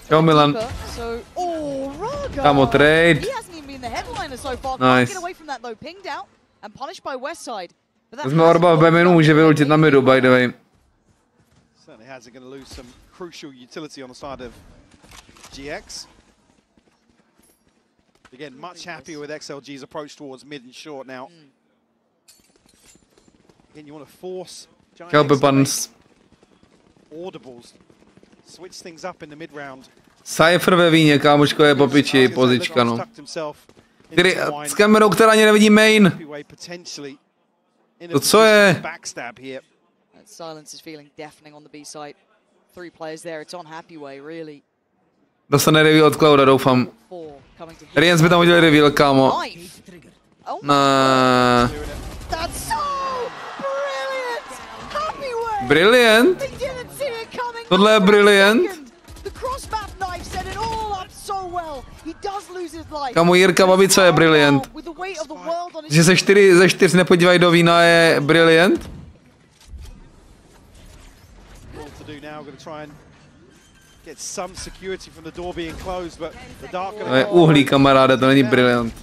Čau, Milan. So, Rarga. Kámo, trade. He hasn't even been the headliner so far. Nice. Can't get away from that though. Pinged out and punished by westside. Jsme Orba v Bemenu, může vylutit na midu, by the way. Certainly has going to lose some crucial utility on the side of GX. Again, much happier with XLG's approach towards mid and short now. Again, you want to force Giant X audibles, switch things up in the mid round. Cypher ve víně, kámoško, je po piči, pozička, no. S kamerou, která ani nevidí main. To co je? Silence is feeling deafening on the B side. 3 players there. It's on Happyway, really. Dostane reveal od Clouda, doufám. Riens by tam udělali reveal, kámo. Nah. That's so brilliant! Happyway! Brilliant? Tohle je brilliant? Kámo, Jirka Babica je brilliant. Že se 4 ze 4 nepodívají do vína je brilliant? To je uhlí, kamaráde, to není brilliant.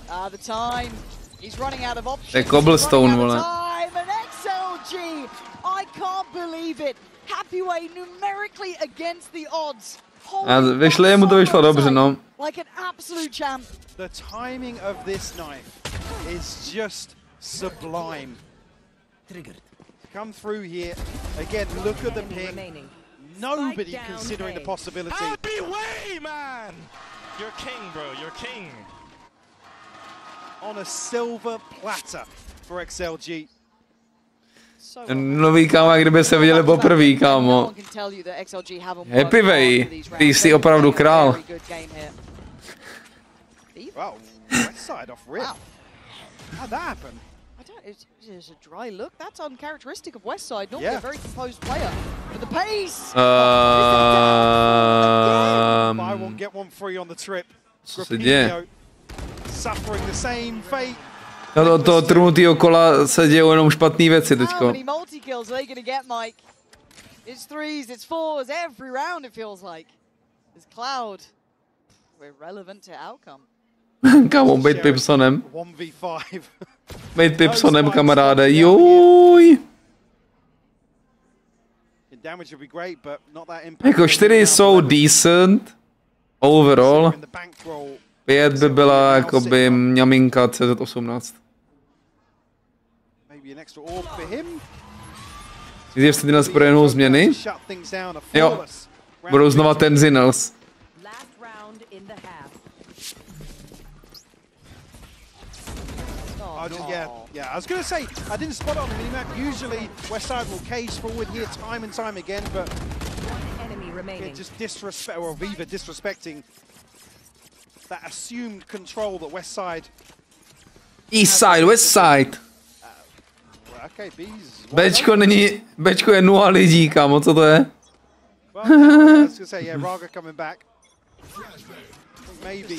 To je cobblestone, vole. A vyšli, mu to vyšlo dobře, no. The timing of this knife is just sublime. Come through here. Again, look at the ping. Nobody considering the possibility. Happyway, man! You're king, bro. You're king. On a silver platter for XLG. Nový kámo, kdyby se viděli poprvé, kámo. Happyway, ty jsi opravdu král. Wow, westside off rip. How'd that happen? It's a dry look. That's uncharacteristic of westside. Normally a very composed player. But the pace! Buy one, get one free on the trip. Co se děje? Suffering the same fate. Do toho trnutýho kola se dějou jenom špatný věci teďko. How many multi-kills are they gonna get, Mike? It's 3s, it's 4s, every round it feels like. Is Cloud irrelevant to outcome? Kámo, bejt Pipsonem. Bejt Pipsonem, kamaráde, joj. Jako 4 jsou decent, overall. 5 by byla jakoby mňaminka CZ18. Víte, jestli ty nás projenou změny? Jo, budou znova Tenzinels. Yeah, I was going to say, I didn't spot it on the minimap. Usually, westside will cage forward here time and time again, but just disrespect, or Viva disrespecting that assumed control that westside. East side, west side. Okay, B's. Bčko není, Bčko je 0 lidí, kámo, co to je? Well, I was going to say, yeah, Rarga coming back. Maybe.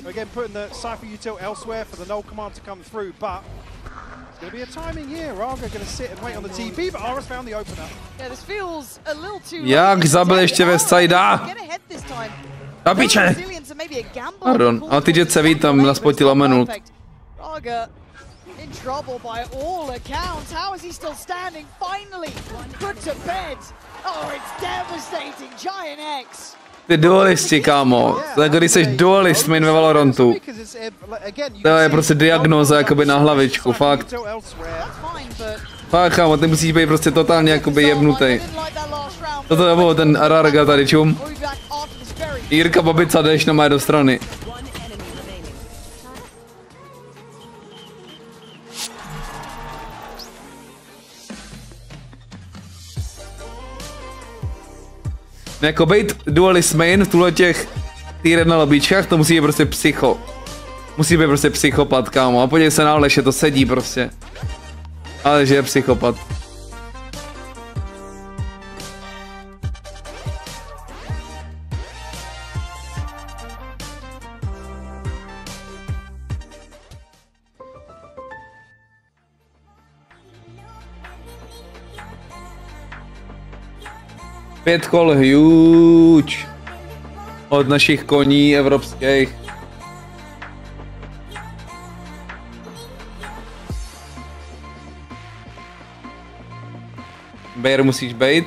Again, putting the Cypher util elsewhere for the null command to come through, but there's going to be a timing here. Rarga going to sit and wait on the TP, but Aras found the opener. Yeah, this feels a little too. Jak zabil ještě westside? Na piče! Pardon, a ty Jet se vítám, naspotila minut. Rarga in trouble by all accounts. How is he still standing? Finally put to bed. Oh, it's devastating. Giant X. Ty dualisti, kámo. To je, když jsi dualist main ve Valorantu. To je prostě diagnóza jakoby na hlavičku, fakt. Fakt, kámo, ty musíš být prostě totálně jakoby jebnutej. Toto nebo ten Rarga tady, čum. Jirka Babica, jdeš na mé do strany. Jako bejt duelist main v tuhle těch tier 1 lobíčkách, to musí být prostě psycho. Musí být prostě psychopat, kámo. A podívej se na Aleše, to sedí prostě. Aleš je psychopat. Pět kol huge od našich koní evropských. Bayer musíš bejt.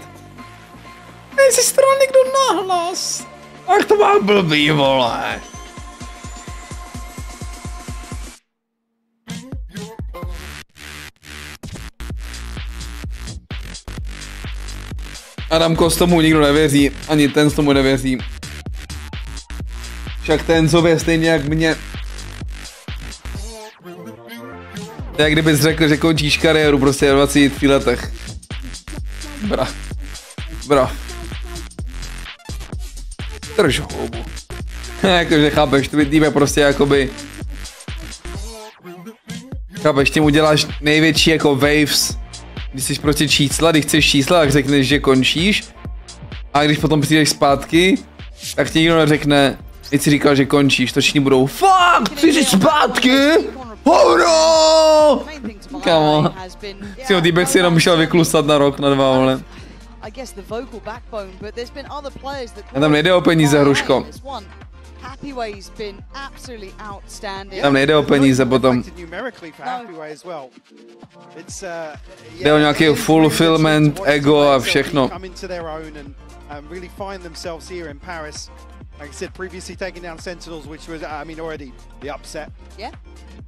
Nejsi strana někdo nahlas. Ach to má blbý, vole. Adamko, z tomu nikdo nevěří, ani ten z tomu nevěří. Však ten sobě stejně jak mě. To je jak kdybys řekl, že končíš kariéru prostě v 23 letech. Bra. Drž houbu. Jakože chápeš, ty týme prostě jakoby. Chápeš, tím uděláš největší jako waves. Když jsi prostě čísla, když chceš čísla, tak řekneš, že končíš. A když potom přijdeš zpátky, tak ti nikdo neřekne, teď si říkal, že končíš, to všichni budou fuck, přijdeš zpátky? Oh no! Kamo. Si týbek si jenom šel vyklusat na rok, na 2, vole. Tam nejde o peníze, hruško. Tam nejde o peníze potom. Jde o nějaký fulfillment, ego a všechno.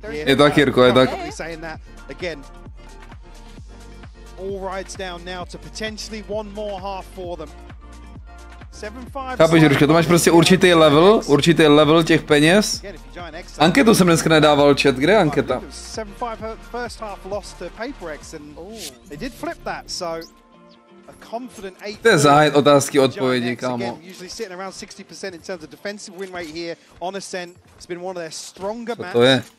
Je tak, Jirko, je tak. Chápeš, Ruška, to máš prostě určitý level těch peněz. Anketu jsem dneska nedával chat, kde je anketa? To je zahájit otázky odpovědi, kámo. Co to je?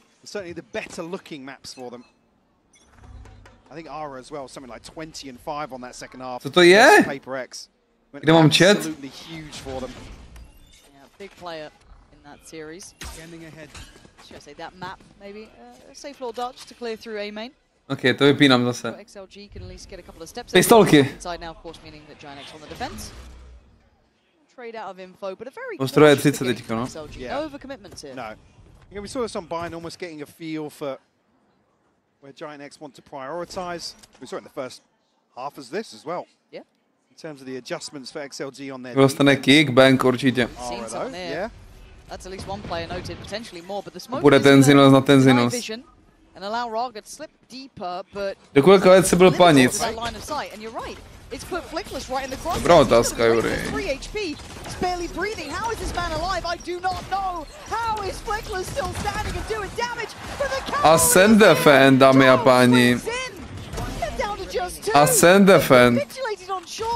Co to je? Kde mám chat? Ok, to vypínám zase. Pistolky. Postroje 30 teďka, no. We saw this on Bayern almost getting a feel for where Giant X want to prioritize. We saw it in the first half as this as well. Yeah. In terms of the adjustments for XLG on their Dostane kick, bank určitě. Yeah. That's at least one player noted, potentially more, but the smoke Bude tenzinos na tenzinos. And allow Rarga to slip deeper, but do kolika let se byl panic? It's put Flickless right in the cross. Dobrá otázka, Juri. 3 HP. He's barely breathing. How is this man alive? I do not know. How is Flickless still standing and doing damage for the counter? Ascend defend, dámy a páni. Ascend defend.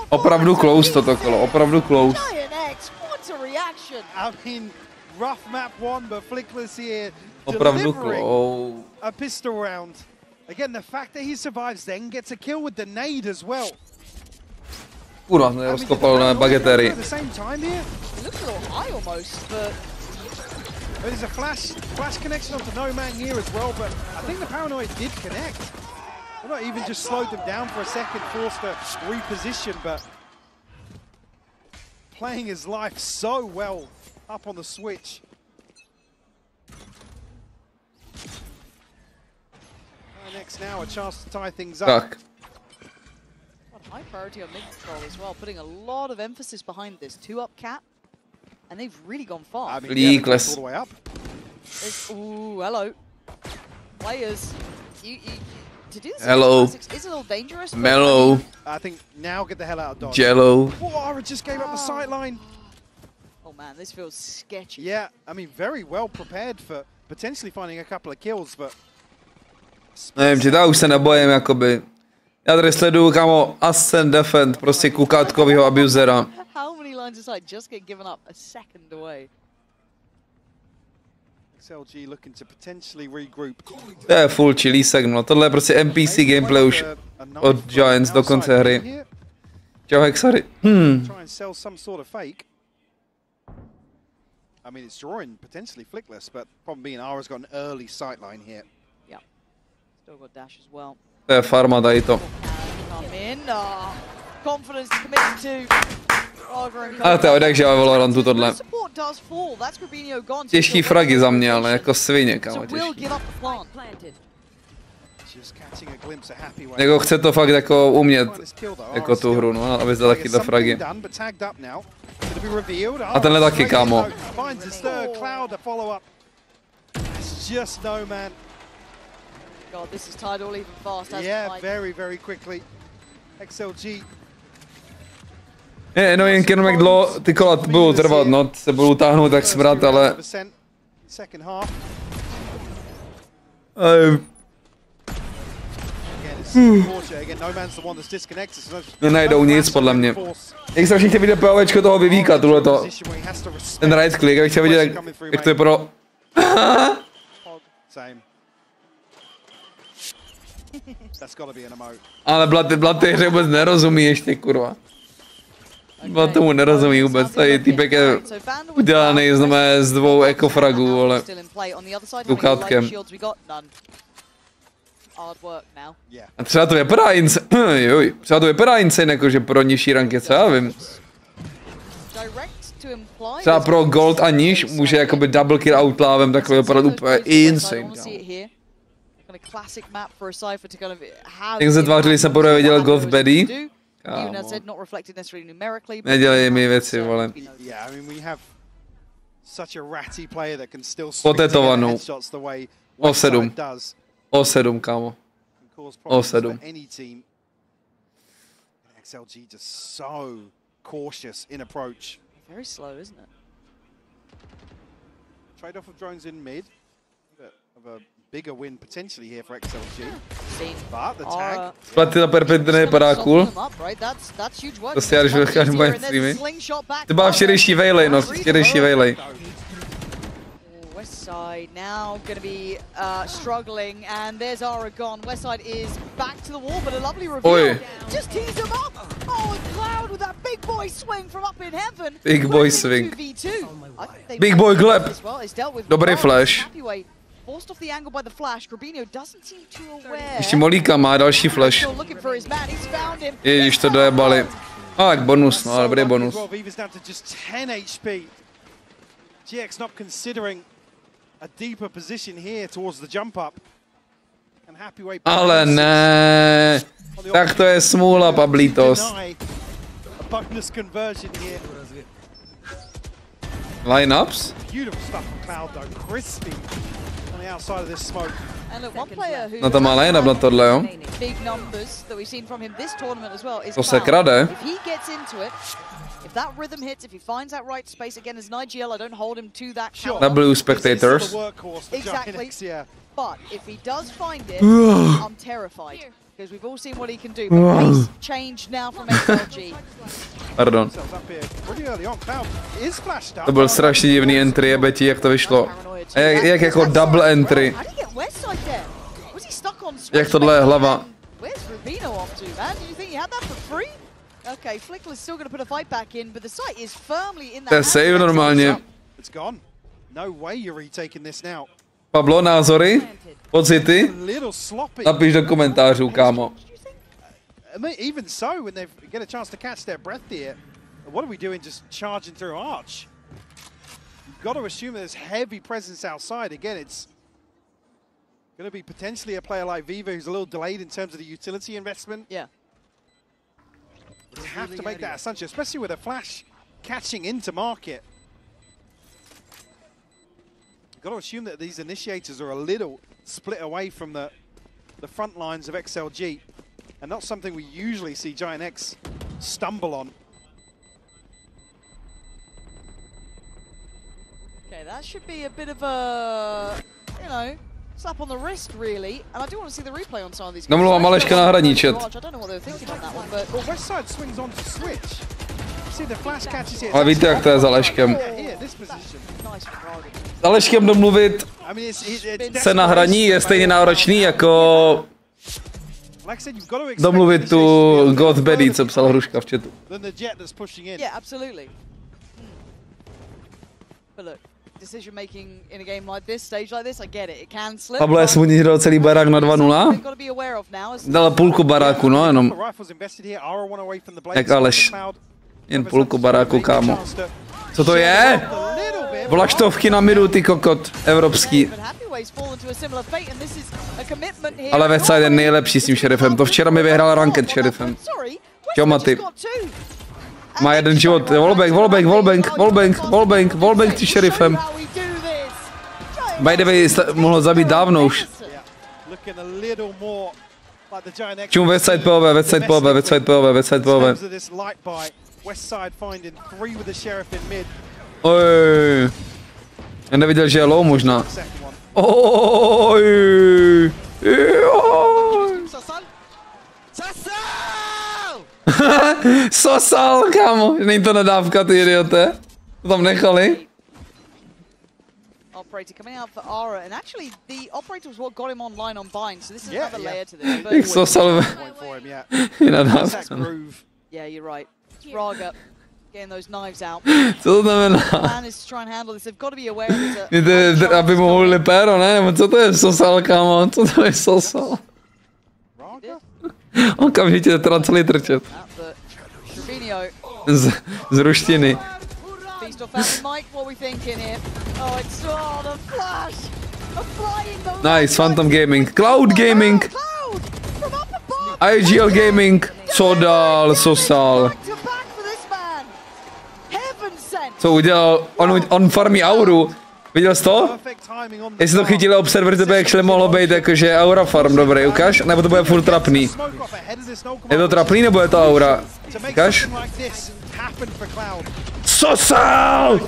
Opravdu close toto kolo, opravdu close. I mean, rough map one, but Flickless here delivering a pistol round. Again, the fact that he survives then gets a kill with the nade as well. Kurva, jsem rozkopal na bagetéry. There's a flash connection onto No Man here as well, but I think the Paranoid did connect. Well, not even just slowed them down for a second, forced a reposition, but playing his life so well up on the switch. Next now, a chance to tie things up. Tak. High priority on mid control as well, putting a lot of emphasis behind this 2-up cap, and they've really gone far. I mean, yeah, all the way up. Ooh, hello. Players, to do this hello. Is a little dangerous. Mellow. I think now get the hell out of dodge. Jello. Whoa, just gave up the sight line. Oh man, this feels sketchy. Yeah, I mean, very well prepared for potentially finding a couple of kills, but... Nevím, či já už se nebojím, jakoby. Já tady sleduju, kámo, Ascent Defend, prostě kukátkovýho abusera. How many lines aside just get given up a second away? XLG looking to potentially regroup. To je full chilísek, no. Tohle je prostě NPC gameplay už od Giants do konce hry. Čau, Hexary. Try and sell some sort of fake. I mean, it's drawing potentially flickless, but problem being Ara's got an early sightline here. Yeah. Still got dash as well. To je farma tady to. Come in. Confidence committed to Rarga and Ale to je odjakže já Valorantu tohle. Support does fall. That's Grabinho gone. Těžký fragy za mě, ale jako svině, kámo, těžký. Jako chce to fakt jako umět, jako tu hru, no, aby zdal taky do fragy. A tenhle taky, kámo. God, this is tied all even fast. Yeah, very, very quickly. XLG. No jen jak dlouho ty kola budou trvat, no, se budou táhnout tak smrát, ale... Nenajdou nic, podle mě. Jak strašně chtěl vidět POVčko toho vyvíka, tuhleto. Ten right click, jak chtěl vidět, jak to je pro... Ale Blood té hře vůbec nerozumí ještě, kurva. Blood tomu nerozumí vůbec, tady týpek je udělaný znamená z dvou ekofragů, ale kukátkem. A třeba to vypadá třeba to vypadá insane, jakože pro nižší ranky, co já vím. Třeba pro gold a níž může jakoby double kill outlávem takhle vypadat úplně insane. Jak se tvářili, jsem poprvé viděl Golf Betty. Nedělej mi věci, vole. Potetovanou. O7. O7, kámo. O7. XLG just so cautious in approach. Very slow, isn't it? Trade off of drones in mid. Of a bigger win potentially here for XLG. But the tag. Platy na perpetne nevypadá cool. To si já když vycházím moje streamy. To byla včerejší Vejlej, no, včerejší Vejlej. Westside now going to be struggling, and there's Aragon. Westside is back to the wall, but a lovely reveal. Just tease him up. Oh, and Cloud with that big boy swing from up in heaven. Big boy swing. Big boy gleb. Dobrý flash. Forced off the angle by the flash. Grabinho doesn't seem too aware. Ještě Molíka má další flash. Ježiš, to dojebali. Tak bonus, no, dobrý bonus. GX not considering a deeper position here towards the jump up. Ale ne. Tak to je smůla, Pablitos. Lineups? No to má line-up na tohle, jo? To se krade. W spectators. Exactly. But if he does find it, I'm terrified. Because we've all seen what he can do. But pace change now from XLG. Pardon. To byl strašně divný entry, jebeti, jak to vyšlo. A jak jako double entry. Jak tohle je hlava. To je save normálně. Pablo, názory? Pocity? Napiš do komentářů, kámo. Even so, when they get a chance to catch their breath here, what are we doing just charging through Arch? You've got to assume there's heavy presence outside. Again, it's going to be potentially a player like Viva who's a little delayed in terms of the utility investment. Yeah. You have to make that assumption, especially with a flash catching into market. You've got to assume that these initiators are a little split away from the front lines of XLG, and not something we usually see Giant X stumble on. Okay, that should be a bit of a, you know, slap on the wrist, really. And I do want to see the replay on some of these. Domluvám Aleška na hraní, chat. I don't know what they were thinking on that one, but well, westside swings on to switch. See the flash catches it. Ale víte, jak to je s Aleškem. S Aleškem domluvit se na hraní je stejně náročný jako domluvit tu God Betty, co psal Hruška v chatu. Yeah, absolutely. But look, decision making in a game like this, stage like this, I get it. It can slip. Pablo je smutný, dal celý barák na 2-0. Dala půlku baráku, no, jenom. Jak Aleš. Jen půlku baráku, kámo. Co to je? Vlaštovky na midu, ty kokot, evropský. Ale westside je nejlepší s tím šerifem. To včera mi vyhrál ranked šerifem. Čau, Maty. Má jeden život. Wallbang s šerifem. By the way, mohl zabít dávno už. Čum westside POV. Oj. Já neviděl, že je low možná. Oj. Sosal, kámo. Není to nadávka, ty idioté. To tam nechali. Operator coming out for Ara, and actually the operator was what got him online on bind, so this is another layer to this. Jak sosal. Je nadávka. Yeah, you're right. Rarga getting those knives out. Co to znamená? Plan is to try and handle this. They've got to be aware of it. Aby mu holili péro, ne? Co to je sosal, kámo? Co to je sosal? Okamžitě teda celý trčet. Z ruštiny. Nice, Phantom Gaming. Cloud Gaming. IGL Gaming. Co dál, sosal? Co udělal? On farmí auru. Viděl jsi to? Jestli to chytili observer, to by actually mohlo být jakože aura farm, dobrý, ukáž? Nebo to bude furt trapný? Je to trapný nebo je to aura? Ukáž? Sosal!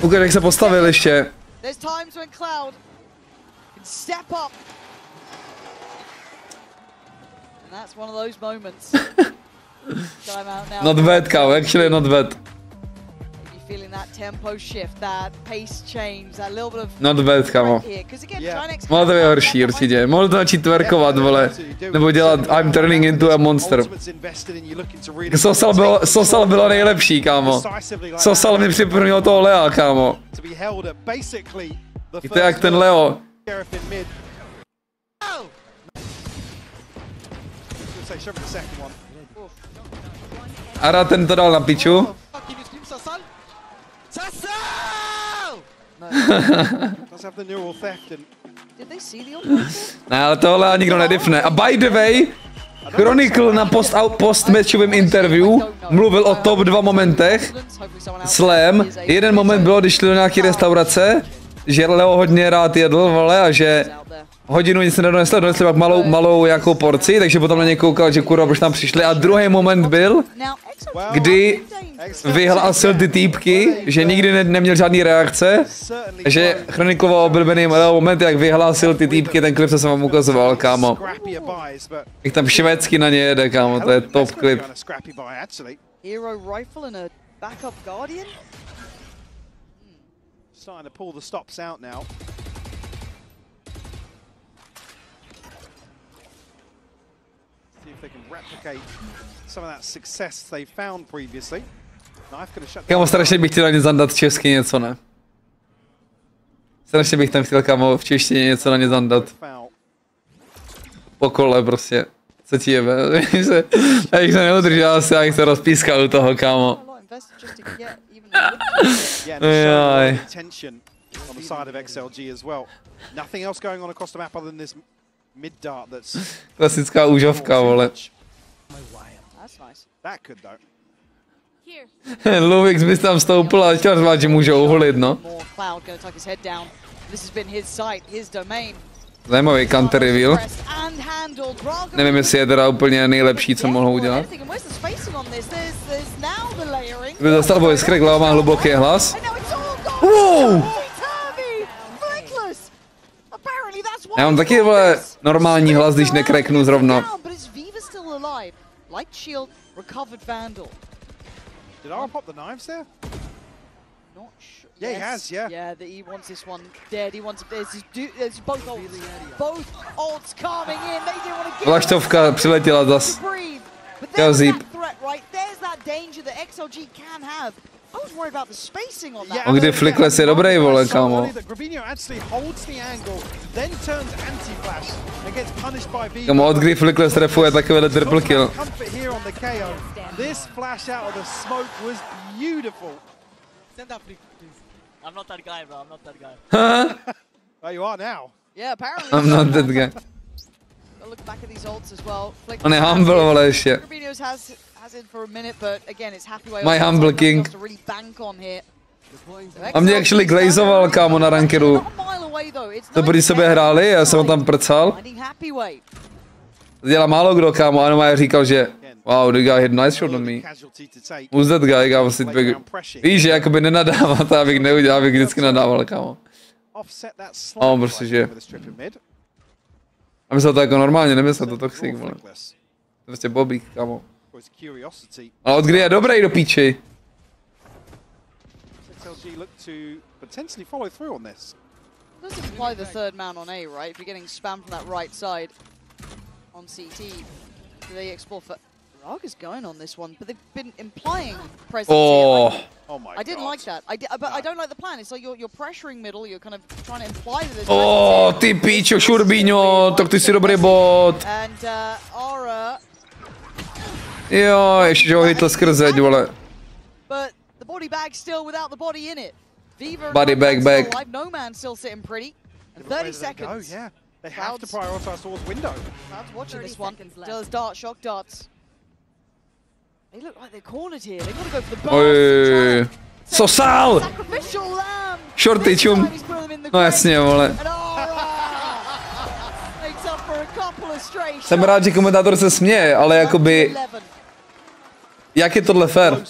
Ukáž, jak se postavil ještě. Not bad, kámo, actually not bad. Not bad, kámo. Mohlo to být horší, určitě. Mohl to začít twerkovat, vole. Nebo dělat I'm turning into a monster. Sosal bylo nejlepší, kámo. Sosal mi připomněl toho Lea, kámo. Víte jak ten Leo. Ara ten to dal na piču. Ne, ale tohle nikdo nedifne. A by the way, Chronicle na post-matchovém interview mluvil o top 2 momentech. Slam. Jeden moment bylo, když šli do nějaké restaurace, že Leo hodně rád jedl, vole, a že hodinu nic nedonesli, donesli pak malou jakou porci, takže potom na ně koukal, že kurva, proč tam přišli. A druhý moment byl, kdy vyhlásil ty týpky, že nikdy neměl žádný reakce, že Chronicleovo oblíbený moment, jak vyhlásil ty týpky, ten klip, co jsem vám ukazoval, kámo. Jak tam švédsky na ně jede, kámo, to je top klip. Kámo, strašně bych chtěl zandat česky něco, ne? Strašně bych tam chtěl, kámo, v češtině něco na ně zandat. Po kole prostě. Co ti jebe? Já bych se neudržel asi, já bych se rozpískal u toho, kámo. Jaj. Klasická úžovka, vole. Luvix bys tam stoupil a chtěl řvát, že můžou uhulit, no. Zajímavý counter reveal. Nevím, jestli je teda úplně nejlepší, co mohou udělat. Kdyby dostal VASEK, má hluboký hlas. Wow! Já mám taky, vole, normální hlas, když nekreknu zrovna. Did Ara pop the knives there? Not sure. Yeah, he has, yeah. Yeah, he wants this one dead. He wants there's both ults. Both ults coming in. They didn't want to get Vlaštovka přiletěla zas. Kazíp. There's that danger that XLG can have. I was worried about the spacing on that. A kdy Flickless je dobrý, vole, kámo. Kámo, od kdy Flickless trefuje takovýhle triple kill. This flash out of the smoke was beautiful. Send that flick, please. I'm not that guy, bro. I'm not that guy. Huh? There you are now. Yeah, apparently. I'm not that guy. Look back at these ults as well. On je humble, vole, ještě. Has it for a minute, but again, it's happy way. My humble king. To really bank on here. A mě actually glazoval, kámo, na rankeru. To proti sobě hráli, já jsem ho tam prcal. Dělá málo kdo, kámo, a Maja říkal, že wow, the guy had nice shot on me. Who's that guy, kámo, si tbě... Víš, že jakoby nenadávat, abych neudělal, abych vždycky nadával, kámo. A on prostě, že... A myslel to jako normálně, nemyslel to toxic, vole. To je prostě bobík, kámo. Ale od kdy je dobrý do píči? XLG look to potentially follow through on this. Doesn't imply the third man on A, right? If you're getting spammed from that right side on CT, do they explore for... Rarga's going on this one, but they've been implying presence here. Oh my I didn't like that. But I don't like the plan. It's like you're pressuring middle, you're kind of trying to imply that there's presence ty píčo, šurbíňo, tak ty si dobrý bot. And Ara... Jo, ještě že ho hitl skrze, vole. But the body bag still without the body in it. Viva body bag back. No man still sitting pretty. And 30 seconds. Yeah, they have to prioritize towards window. Cloud's watching this one. Still has dart, shock darts. They look like they're cornered here. They want to go for the burst. Sosal! Shorty čum. No jasně, vole. Jsem rád, že komentátor se směje, ale jakoby... Jak je tohle fair?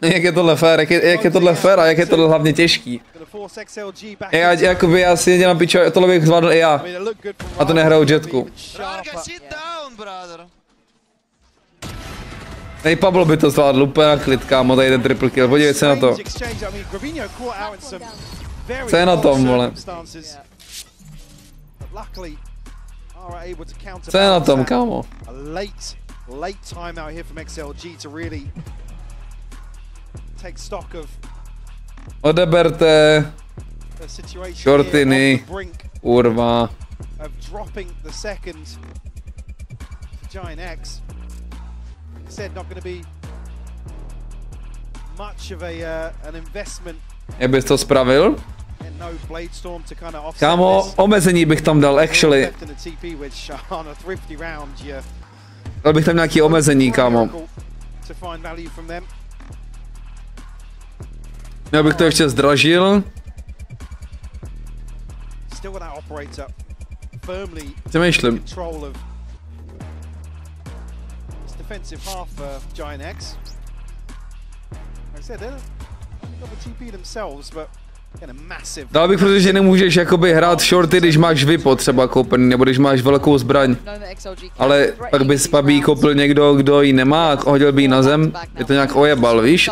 Jak je tohle fair? Jak je tohle fair a jak je tohle hlavně těžký? Já si nedělám pičo, tohle bych zvládl i já. A to nehraju jetku. Nej, Pablo by to zvládl úplně na klid, kámo, tady ten triple kill, podívej se na to. Co je na tom, vole? Co je na tom, kámo? Late time out here from XLG to really take stock of Odeberte shortiny, kurva. Of dropping the second Giant X. Like I said, not going to be much of an investment. Jak bys to spravil? Kámo, omezení bych tam dal, actually. Dal bych tam nějaký omezení, kámo. Já bych to ještě zdražil. Přemýšlím. Dal bych, protože nemůžeš jakoby hrát shorty, když máš vypo třeba koupený, nebo když máš velkou zbraň. Ale pak bys pabí koupil někdo, kdo ji nemá, a hodil by ji na zem, je to nějak ojebal, víš?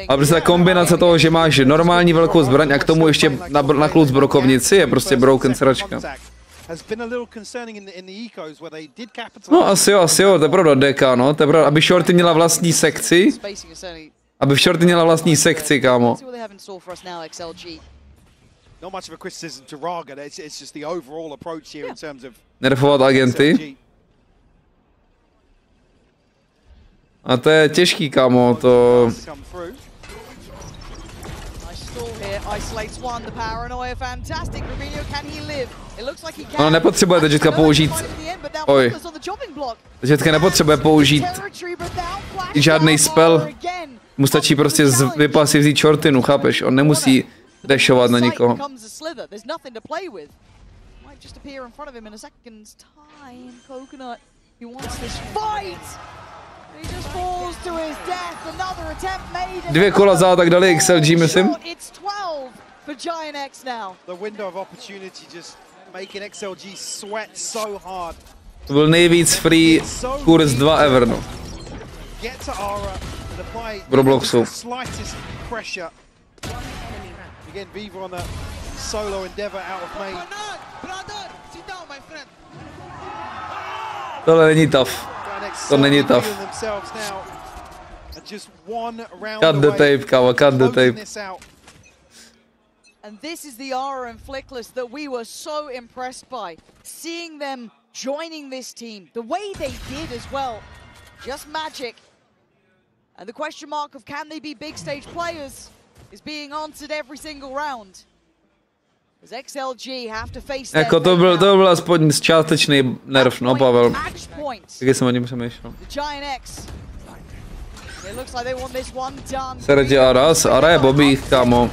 Ale prostě ta kombinace toho, že máš normální velkou zbraň a k tomu ještě na kluc brokovnici, je prostě broken sračka. No asi jo, to je pravda, DK, no, to je pravda, aby shorty měla vlastní sekci. Aby v shorty měla vlastní sekci, kámo. Nerfovat agenty. A to je těžký, kámo, to... Ono nepotřebuje teďka použít... Oj. Teďka nepotřebuje použít žádný spell. Mu stačí prostě z vypa si vzít shortinu, chápeš? On nemusí dashovat na nikoho. He wants this fight. He just falls to his death. Another attempt made. 2 kola za tak dali XLG, myslím. It's 12 for Giant X now. The window of opportunity just making XLG sweat so hard. To byl nejvíc free kurz 2 ever, no. Get to Aura and apply v Robloxu. Slightest pressure. Again, Viva on the solo endeavor out of main. Tohle není tough. To není tough. Cut the tape, kámo, cut the tape. And this is the Aura and Flickless that we were so impressed by. Seeing them joining this team, the way they did as well. Just magic. And the question mark of can they be big stage players is being answered every single round. As XLG have to face jako to byl aspoň částečný nerv, no, Pavel. Taky jsem o něm přemýšlel. Seredi Aras, Ara je bobík, kámo.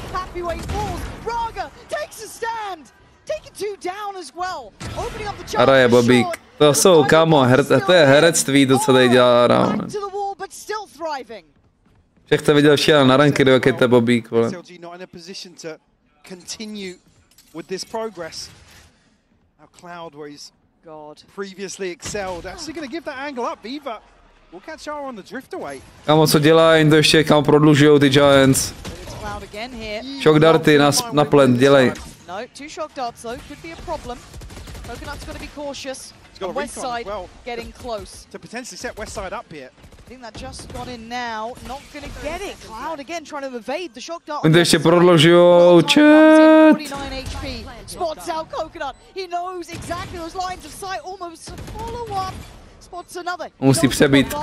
Ara je bobík. To jsou, kámo, to je herectví, to, co tady dělá Ara. Však jste viděl všichni na ranky, jaký to je bobík, vole. With this progress. Now Cloud, where he's previously excelled, actually going to give that angle up. Viva will catch Ara on the drift away. Kámo, co dělají, to ještě kam prodlužujou ty Giants. Shock darty na plen, dělej. No, 2 shock darts though, could be a problem. Coconut's got to be cautious. And westside getting close. To potentially set westside up here. I think that just got in now, not going to get it. Cloud again trying to evade the shock dart. Oni to ještě prodlužujou, chat. 49 HP. Spots out Coconut. He knows exactly those lines of sight. Almost a follow-up. Spots another. Musí přebít.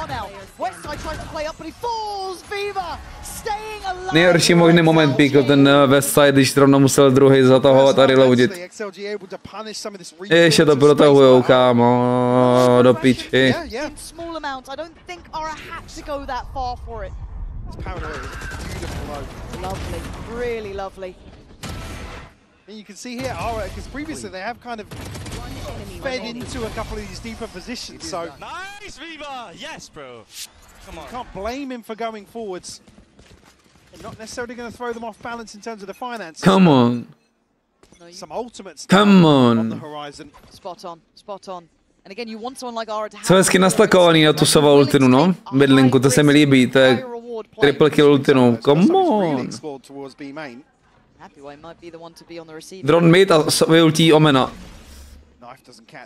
Westside tries to play up, but he falls. Viva staying alive. Nejhorší možný moment píkl ten westside, když zrovna musel druhý zatahovat a reloadit. Ještě to protahujou, kámo, do piči. Small amounts. I don't think Ara had to go that far for it. Lovely, really lovely. And you can see here, Ara, because previously they have kind of fed into a couple of these deeper positions, so... Nice, Viva! Yes, bro! Come on. You can't blame him for going forwards. Not necessarily going to throw them off balance in terms of the finances. Come on. Some ultimates on the horizon. Spot on, spot on. And again, you want someone like Ara to have... Jsou hezky nastakovaný na tu Sova ultinu, no? Bydlinku, to se mi líbí, to je triple kill ultinu. Come on. Drone mid a vyultí Omena.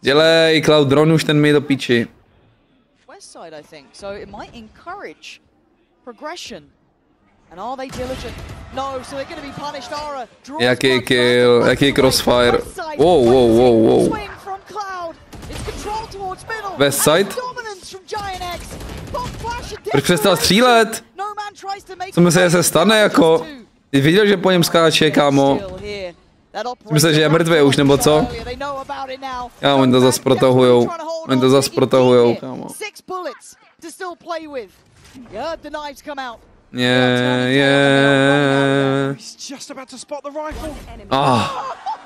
Dělej, Cloud, drone už ten mid do píči. Westside, I think, so it might encourage progression. And are they diligent? No, so they're going to be punished. Ara. Jaký kill, jaký crossfire. Wow, wow, wow, wow. Westside? Proč přestal střílet? Co myslíš, že se stane jako? Jsi viděl, že po něm skáče, kámo? Myslíš, že je mrtvý už, nebo co? Kámo, oni to zas protahujou. Oni to zas protahujou, kámo.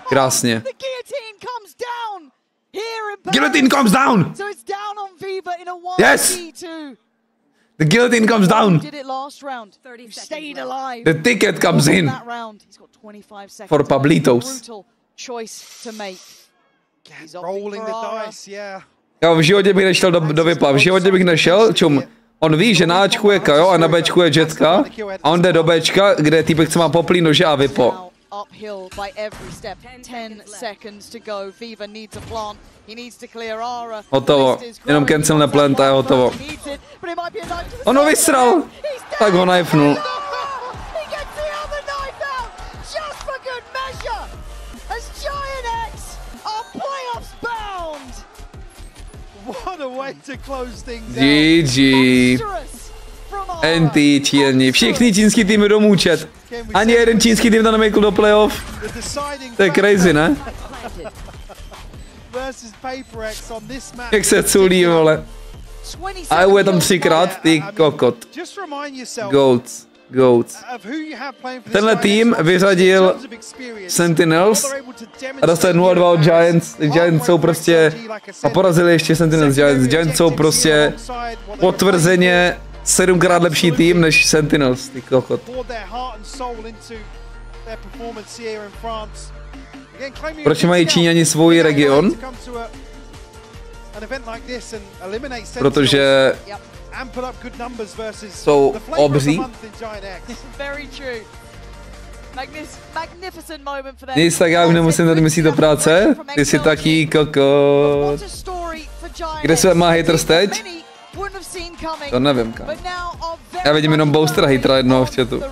Krásně. Guillotine comes down! Yes! The guillotine comes down! The ticket comes in! For Pablitos. Já v životě bych nešel do vypla, v životě bych nešel, čum. On ví, že na Ačku je Kajo a na Bčku je Jetka a on jde do Bčka, kde týpek se má poplý nože a vypo. Uphill by every step. 10 seconds to go. Viva needs a plant. He needs to clear Ara. Hotovo. Jenom cancel na plant a je hotovo. On ho vysral. Tak ho knifnul. GG. NT číni. Všichni čínský týmy domů, chat. Ani jeden čínský tým to nemejkl do playoff. To je crazy, ne? Jak se culí, vole. A je tam 3krát, ty kokot. Goats. Goats. Tenhle tým vyřadil Sentinels a dostali 0-2 od Giants. Giants jsou prostě, a porazili ještě Sentinels. Giants jsou prostě potvrzeně 7krát lepší tým než Sentinels, ty kokot. Proč mají Číňani svůj region? Protože jsou obří. Nic, tak já už nemusím tady myslet do práce. Ty jsi taký kokot. Kde se má haters teď? To nevím, kam. Já vidím jenom boostera hatera jednoho v chatu.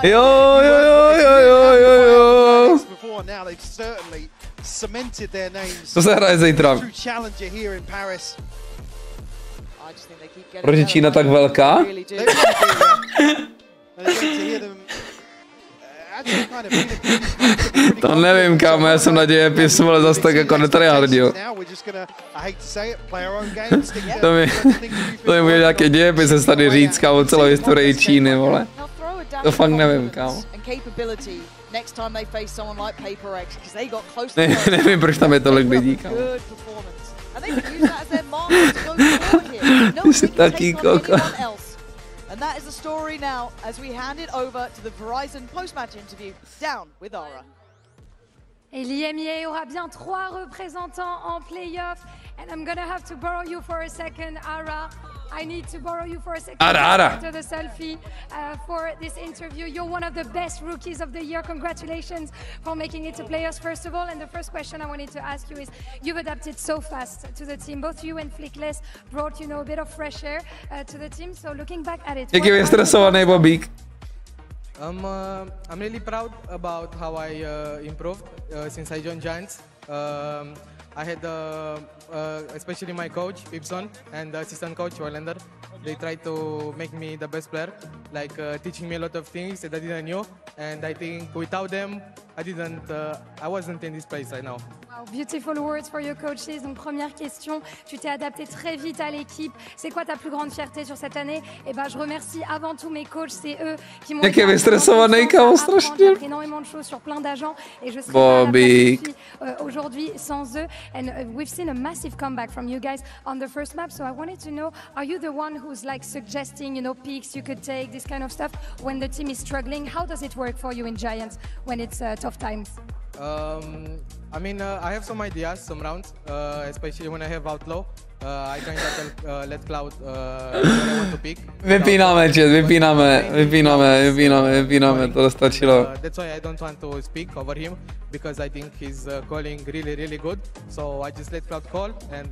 Jo. Co se hraje zítra? Proč je Čína tak velká? To nevím, kámo, já jsem na dějepisu, ale zase tak jako netryhardio. To mi může nějaký dějepis se tady říct, kámo, celou historii Číny, vole. To fakt nevím, kámo. Nevím, proč tam je tolik lidí, kámo. Ty jsi taký koko. And that is the story now as we hand it over to the Verizon post-match interview down with Aura. Et l'IMEA aura bien 3 représentants en playoff. And I'm gonna have to borrow you for a second, Ara. I need to borrow you for a second after the selfie for this interview. You're one of the best rookies of the year. Congratulations for making it to playoffs, first of all. And the first question I wanted to ask you is, you've adapted so fast to the team. Both you and Flickless brought, a bit of fresh air to the team. So looking back at it, jak je stresovaný Bobík? I'm really proud about how I improved since I joined Giants. I had especially my coach Pipson and the assistant coach Wallander. They tried to make me the best player, like teaching me a lot of things that I didn't know. And I think without them, I wasn't in this place right now. Wow, beautiful words for your coaches. Donc première question, tu t'es adapté très vite à l'équipe. C'est quoi ta plus grande fierté sur cette année? Et ben je remercie avant tout mes coachs, c'est eux qui m'ont appris énormément de choses sur plein d'agents et je serais pas là aujourd'hui sans eux. And we've seen a massive comeback from you guys on the first map. So I wanted to know, are you the one who's like suggesting, picks you could take, this kind of stuff when the team is struggling? How does it work for you in Giants when it's tough times? I mean, I have some ideas, some rounds, especially when I have outlaw. I kind of let Cloud what I want to pick. Vypínáme, to stačilo. That's why I don't want to speak over him, because I think he's calling really good. So I just let Cloud call, and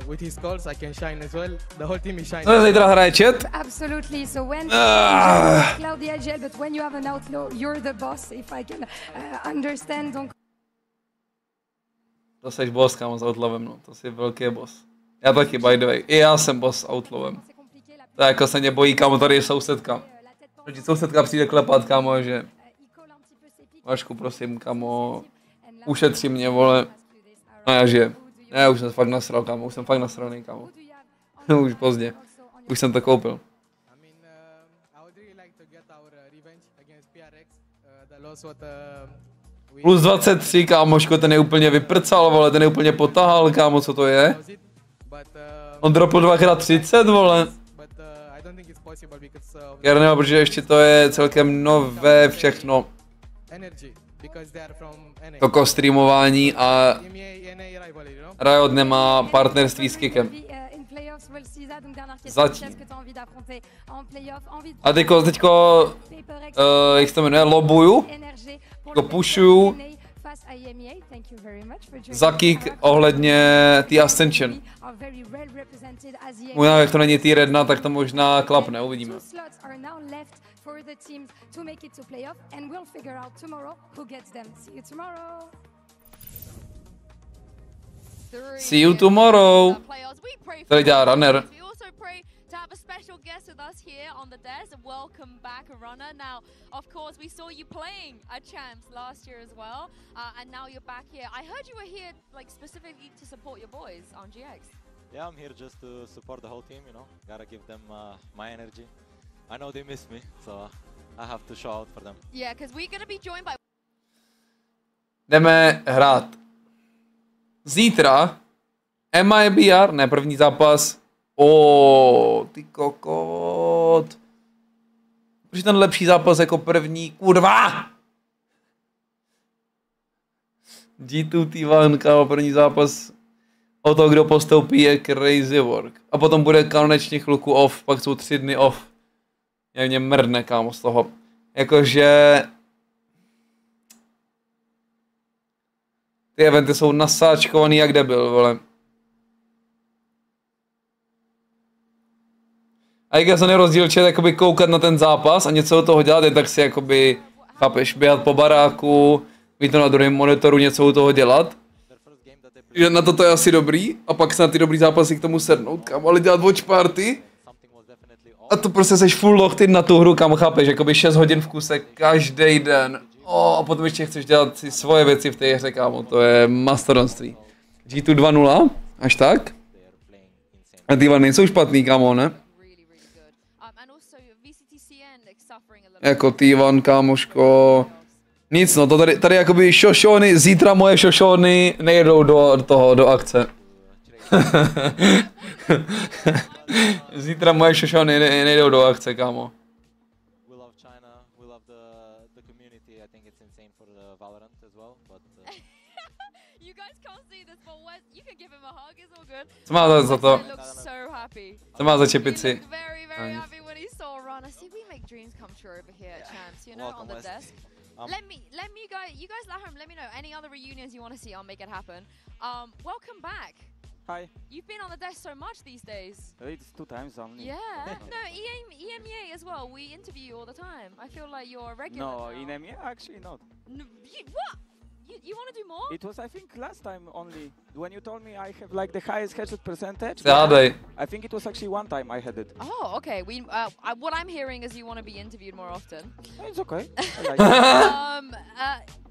with his calls I can shine as well. The whole team is shining. Zítra hraje chat? Absolutely. So when Cloud the IGL, but when you have an outlaw, you're the boss, if I can understand. Donc to jsi boss, kámo, s outlawem, no. To jsi velký boss. Já taky, by the way. I já jsem boss s outlawem. To jako se mě bojí, kámo, tady je sousedka. Když sousedka přijde klepat, kámo, že... Vašku, prosím, kámo, ušetři mě, vole. No já že... Ne, už jsem fakt nasral, kámo, už jsem fakt nasraný, kámo. Už pozdě. Už jsem to koupil. Plus 23, kámoško, ten je úplně vyprcal, vole, ten je úplně potahal, kámo, co to je? On dropl 2x30, vole. Jarno, protože ještě to je celkem nové všechno. Toko streamování a Riot nemá partnerství s Kickem. Zatím. A teďko jak se to jmenuje, lobuju, pushuju za Kick ohledně té Ascension. Možná, jak to není tier 1, tak to možná klapne, uvidíme. See you tomorrow. Tady dělá runner. To have a special guest with us here on the desk. Welcome back, Runner. Now, of course, we saw you playing at Champs last year as well, and now you're back here. I heard you were here like specifically to support your boys on GX. Yeah, I'm here just to support the whole team, you know. Gotta give them my energy. I know they miss me, so I have to show out for them. Yeah, because we're gonna be joined by... Jdeme hrát. Zítra MIBR, ne první zápas. Ty kokot. Proč ten lepší zápas jako první? Kurva! G2 T1, kámo, první zápas. O to, kdo postoupí, je crazy work. A potom bude konečně chvilku off, pak jsou 3 dny off. Jak mě mrdne, kámo, z toho. Jakože... Ty eventy jsou nasáčkovaný jak debil, vole. A jak já jsem nerozdíl čet, jakoby koukat na ten zápas a něco od toho dělat, jen tak si jakoby, chápeš, běhat po baráku, mít to na druhém monitoru, něco od toho dělat. Že na to je asi dobrý, a pak se na ty dobrý zápasy k tomu sednout, kam, ale dělat watch party. A to prostě seš full locked na tu hru, kam, chápeš, jakoby 6 hodin v kuse každý den. A potom ještě chceš dělat si svoje věci v té hře, kámo, to je mastodonství. G2 2-0, až tak. A ty nejsou špatný, kámo, ne? Jako T1, kámoško. Nic, no, to tady jakoby šošony, zítra moje šošony nejedou do akce. Zítra moje šošony nejdou do akce, kámo. Co má za to? Co má za čepici? Let me you guys at home, let me know any other reunions you want to see, I'll make it happen. Welcome back. Hi. You've been on the desk so much these days. It's 2 times only. Yeah. No, EMEA as well. We interview you all the time. I feel like you're a regular No, now. in EMEA actually not. No, what? You want to do more? It was, I think, last time only. When you told me I have like the highest headshot percentage. I think it was actually 1 time I had it. Oh, okay. What I'm hearing is you want to be interviewed more often. It's okay. I like it.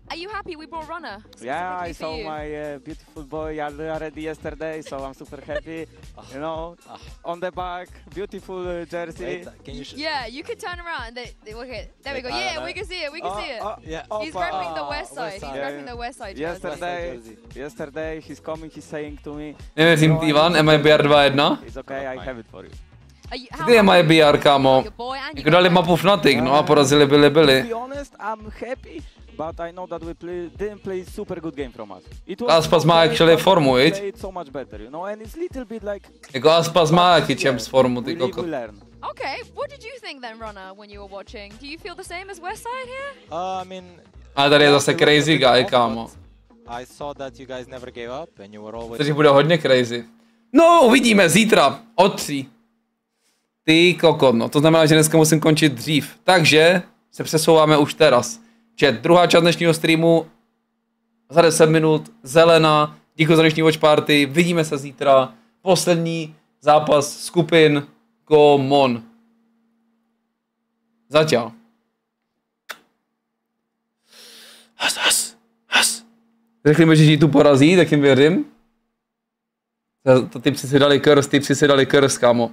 Are you happy we brought Runner? Yeah, I saw my beautiful boy already yesterday, so I'm super happy. You know, on the back, beautiful jersey. Yeah, you could turn around and okay, there we go. Yeah, we can see it. We can see it. Yeah. He's repping the west side. He's repping the west side. Yesterday, he's coming. He's saying to me. Nevím, T1, MIBR 2-1. It's okay, I have it for you. Ty MIBR, kámo. Jako dali mapu Fnatic, no a porazili byli. To be honest, I'm happy. But I know that we didn't play super good game from us. Aspas má actually formu, viď? So much better, you know, and it's little bit like. Jako Aspas má jaký champs formu, ty kokot. Okay, what did you think then, Runner, when you were watching? Do you feel the same as Westside here? I mean. Ale tady je zase crazy guy, kámo. I saw that you guys never gave up and you were always. Což bude hodně crazy. No, uvidíme zítra od 3. Ty kokot, no, to znamená, že dneska musím končit dřív. Takže se přesouváme už teraz. Chat, druhá část dnešního streamu za 10 minut, zelená, díky za dnešní watch party, vidíme se zítra, poslední zápas skupin, come on. Začal. Řekli mi, že G2 porazí, tak jim věřím. Typci si dali curse, kámo.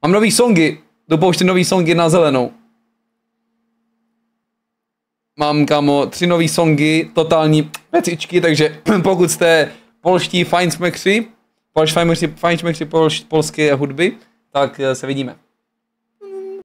Mám nový songy, dopouštím nový songy na zelenou. Mám, kámo, 3 nový songy, totální pecičky, takže pokud jste polští fajnšmekři polské hudby, tak se vidíme.